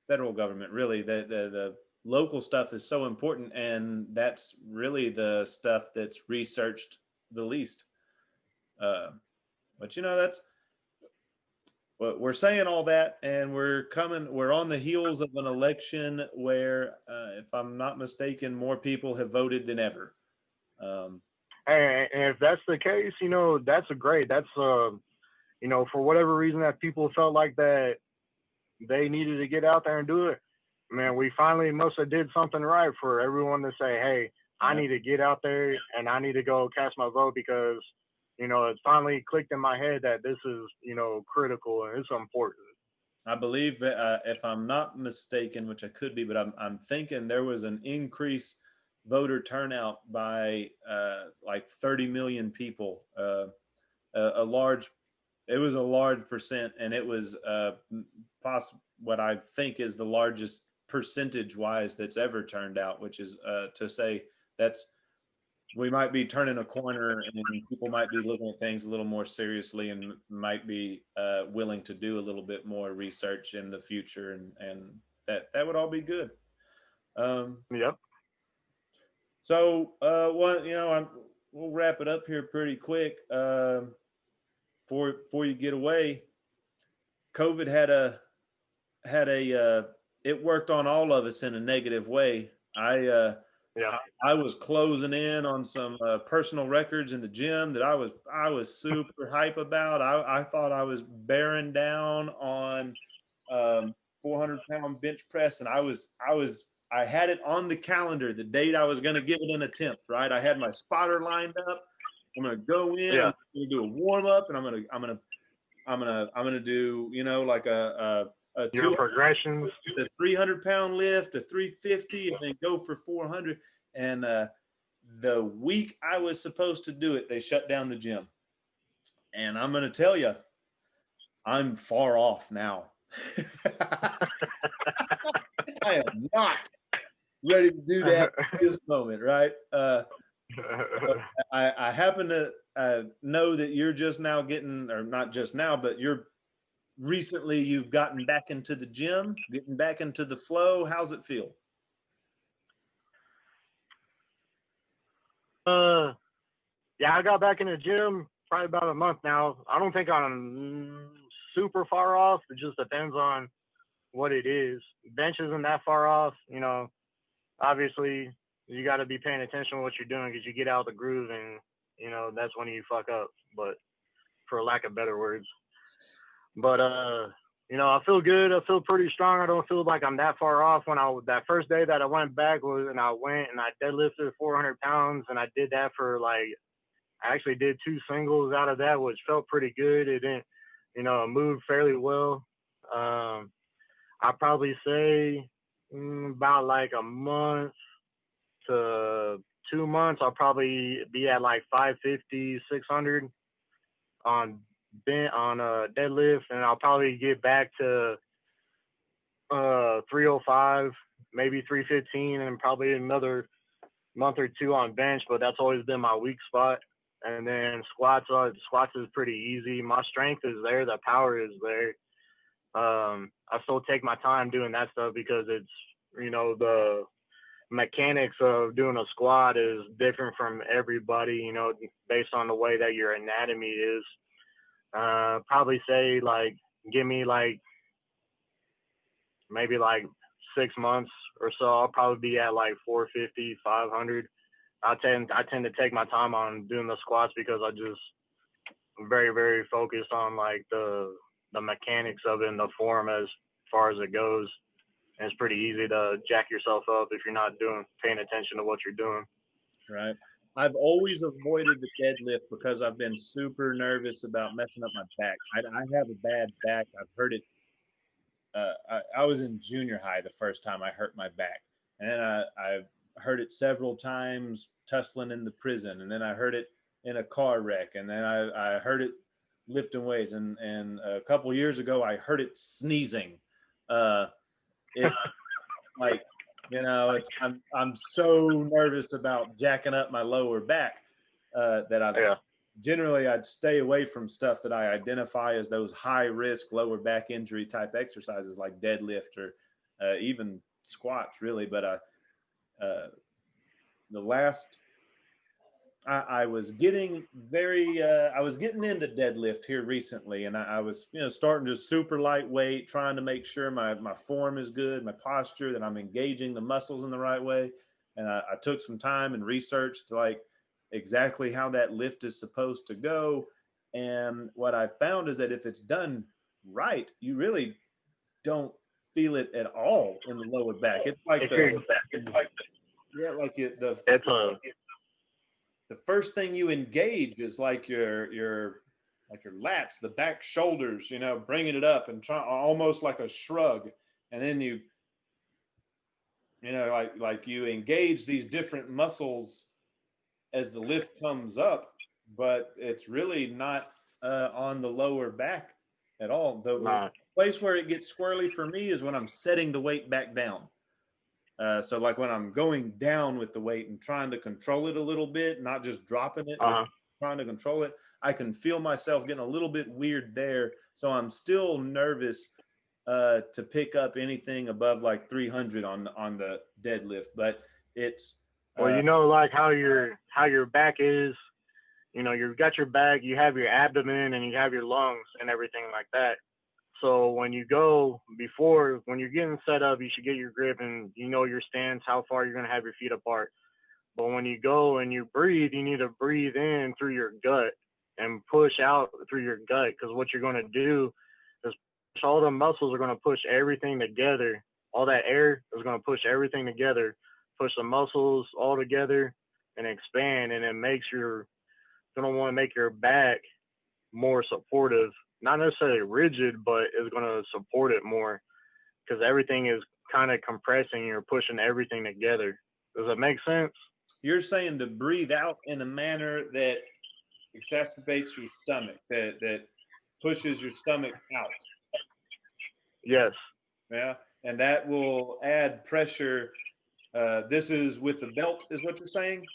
federal government. Really, the local stuff is so important, and that's really the stuff that's researched the least. But that's what we're saying, all that, and we're on the heels of an election where, if I'm not mistaken, more people have voted than ever.
And if that's the case, that's great. That's, for whatever reason that people felt like that they needed to get out there and do it, man, we finally must have did something right for everyone to say, hey, I need to get out there and I need to go cast my vote, because, it finally clicked in my head that this is, critical and it's important.
I believe, if I'm not mistaken, which I could be, but I'm thinking there was an increased voter turnout by like 30 million people. It was a large percent, and it was what I think is the largest percentage-wise that's ever turned out, which is to say we might be turning a corner, and people might be looking at things a little more seriously, and might be willing to do a little bit more research in the future, and that would all be good.
Yep.
So, we'll wrap it up here pretty quick. Before you get away, COVID it worked on all of us in a negative way. I was closing in on some personal records in the gym that I was super hype about. I thought I was bearing down on 400-pound bench press, and I had it on the calendar, the date I was going to give it an attempt. Right, I had my spotter lined up. I'm going to go in. I'm going to do a warm up, and I'm going to do like a
your progressions,
the 300-pound lift, a 350, and then go for 400. And the week I was supposed to do it, they shut down the gym. And I'm going to tell you, I'm far off now. I am not ready to do that at this moment, right? I happen to know that you're just now getting, or not just now, but you've gotten back into the gym, getting back into the flow. How's it feel?
Yeah, I got back in the gym probably about a month now. I don't think I'm super far off. It just depends on what it is. Bench isn't that far off. You know, obviously you got to be paying attention to what you're doing because you get out of the groove and, you know, that's when you fuck up. But for lack of better words. But, you know, I feel good. I feel pretty strong. I don't feel like I'm that far off. That first day that I went back and I deadlifted 400 pounds and I did that for like, I actually did 2 singles out of that, which felt pretty good. It didn't, you know, it moved fairly well. I'd probably say about like a month to 2 months, I'll probably be at like 550, 600 on deadlift, and I'll probably get back to 305, maybe 315, and probably another month or 2 on bench. But that's always been my weak spot. And then squats is pretty easy. My strength is there, the power is there. I still take my time doing that stuff because it's, you know, the mechanics of doing a squat is different from everybody, you know, based on the way that your anatomy is. Probably say like, give me like maybe like 6 months or so. I'll probably be at like 450, 500. I tend to take my time on doing the squats because I'm very, very focused on like the mechanics of it and the form as far as it goes. And it's pretty easy to jack yourself up if you're not paying attention to what you're doing.
Right. I've always avoided the deadlift because I've been super nervous about messing up my back. I have a bad back. I've heard it. I was in junior high the first time I hurt my back. And then I heard it several times tussling in the prison. And then I heard it in a car wreck. And then I heard it lifting weights. And a couple of years ago, I heard it sneezing. It like, you know, I'm so nervous about jacking up my lower back that I'd stay away from stuff that I identify as those high risk lower back injury type exercises like deadlift or even squats, really. But I was getting I was getting into deadlift here recently, and I was, you know, starting just super lightweight, trying to make sure my form is good, my posture, that I'm engaging the muscles in the right way. And I took some time and researched like exactly how that lift is supposed to go. And what I found is that if it's done right, you really don't feel it at all in the lower back. It's like the first thing you engage is like your lats, the back shoulders, you know, bringing it up and try almost like a shrug. And then you know, like you engage these different muscles as the lift comes up, but it's really not on the lower back at all. The place where it gets squirrely for me is when I'm setting the weight back down. So like when I'm going down with the weight and trying to control it a little bit, not just dropping it, but trying to control it, I can feel myself getting a little bit weird there. So I'm still nervous to pick up anything above like 300 on the deadlift, but it's
well, you know, like how your back is, you know, you've got your back, you have your abdomen, and you have your lungs and everything like that. So when you're getting set up, you should get your grip and you know your stance, how far you're going to have your feet apart. But when you go and you breathe, you need to breathe in through your gut and push out through your gut, because what you're going to do is all the muscles are going to push everything together. All that air is going to push everything together, push the muscles all together and expand, and it makes you're going to want to make your back more supportive. Not necessarily rigid, but it's going to support it more because everything is kind of compressing. You're pushing everything together. Does that make sense?
You're saying to breathe out in a manner that exacerbates your stomach, that pushes your stomach out.
Yes.
Yeah. And that will add pressure This is with the belt, is what you're saying?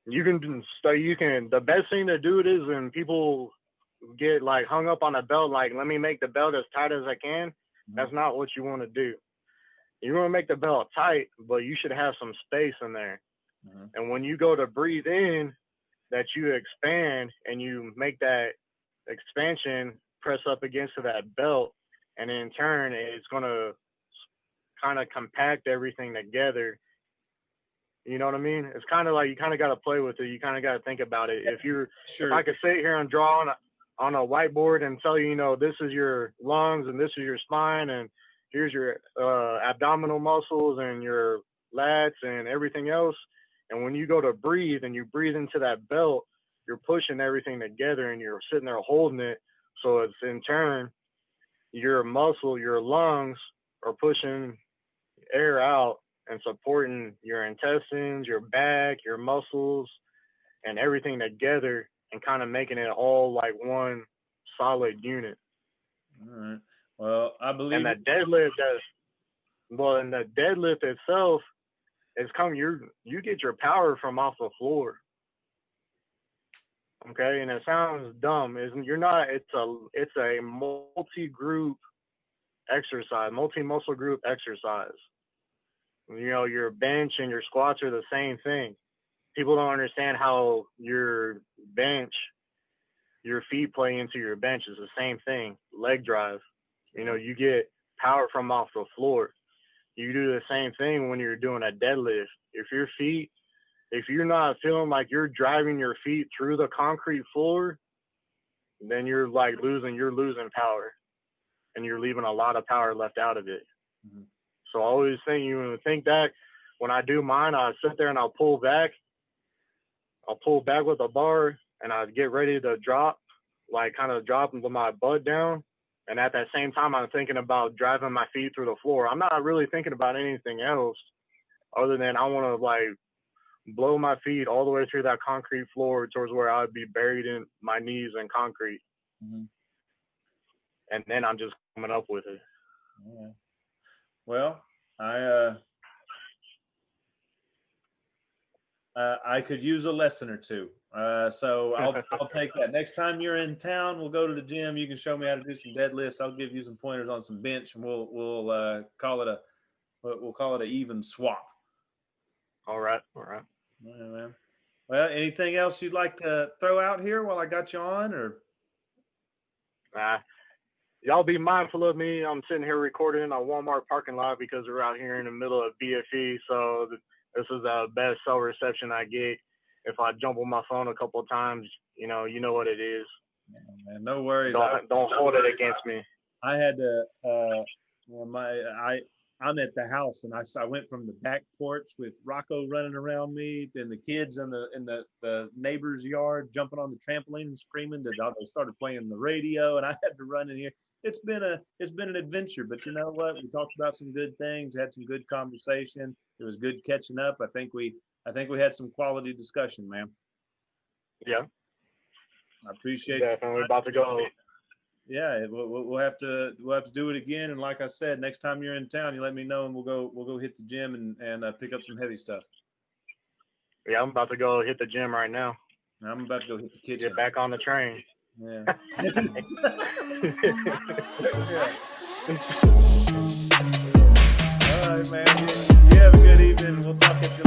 The best thing to do it is when people get like hung up on a belt, like, let me make the belt as tight as I can. That's not what you want to do. You want to make the belt tight, but you should have some space in there. And when you go to breathe in, that you expand and you make that expansion press up against that belt, and in turn it's going to kind of compact everything together. You know what I mean? It's kind of like you kind of got to play with it. You kind of got to think about it. If I could sit here and draw on a whiteboard and tell you, this is your lungs and this is your spine and here's your abdominal muscles and your lats and everything else. And when you go to breathe and you breathe into that belt, you're pushing everything together and you're sitting there holding it. So it's in turn, your muscle, your lungs are pushing air out and supporting your intestines, your back, your muscles, and everything together and kind of making it all like one solid unit.
All right. Well, I believe.
And the deadlift itself is you get your power from off the floor. Okay, and it sounds dumb. It's a multi-group exercise, multi-muscle group exercise. Your bench and your squats are the same thing. People don't understand how your bench, your feet play into your bench is the same thing. Leg drive. You get power from off the floor. You do the same thing when you're doing a deadlift. If you're not feeling like you're driving your feet through the concrete floor, then you're losing power, and you're leaving a lot of power left out of it. So I always think that when I do mine, I sit there and I'll pull back with a bar, and I get ready to drop, like kind of dropping my butt down. And at that same time, I'm thinking about driving my feet through the floor. I'm not really thinking about anything else other than I want to like blow my feet all the way through that concrete floor towards where I would be buried in my knees in concrete. And then I'm just coming up with it.
Yeah. Well, I could use a lesson or two. So I'll take that. Next time you're in town, we'll go to the gym. You can show me how to do some deadlifts. I'll give you some pointers on some bench, and we'll call it an even swap.
All right.
All right, man. Well, anything else you'd like to throw out here while I got you on, or?
Y'all be mindful of me. I'm sitting here recording in a Walmart parking lot because we're out here in the middle of BFE. So this is the best cell reception I get. If I jump on my phone a couple of times, you know what it is.
Man, no worries.
Don't hold it against me.
I had to. I'm at the house, and I went from the back porch with Rocco running around me, and the kids in the neighbor's yard jumping on the trampoline and screaming. They started playing the radio, and I had to run in here. It's been an adventure, but you know what? We talked about some good things, had some good conversation. It was good catching up. I think we had some quality discussion, man.
Yeah.
I appreciate
it. Definitely about to go.
Yeah, we'll have to do it again. And like I said, next time you're in town, you let me know, and we'll go hit the gym and pick up some heavy stuff.
Yeah, I'm about to go hit the gym right now.
I'm about to go hit the kitchen.
Get back on the train.
Yeah. All right, man. You have a good evening. We'll talk at you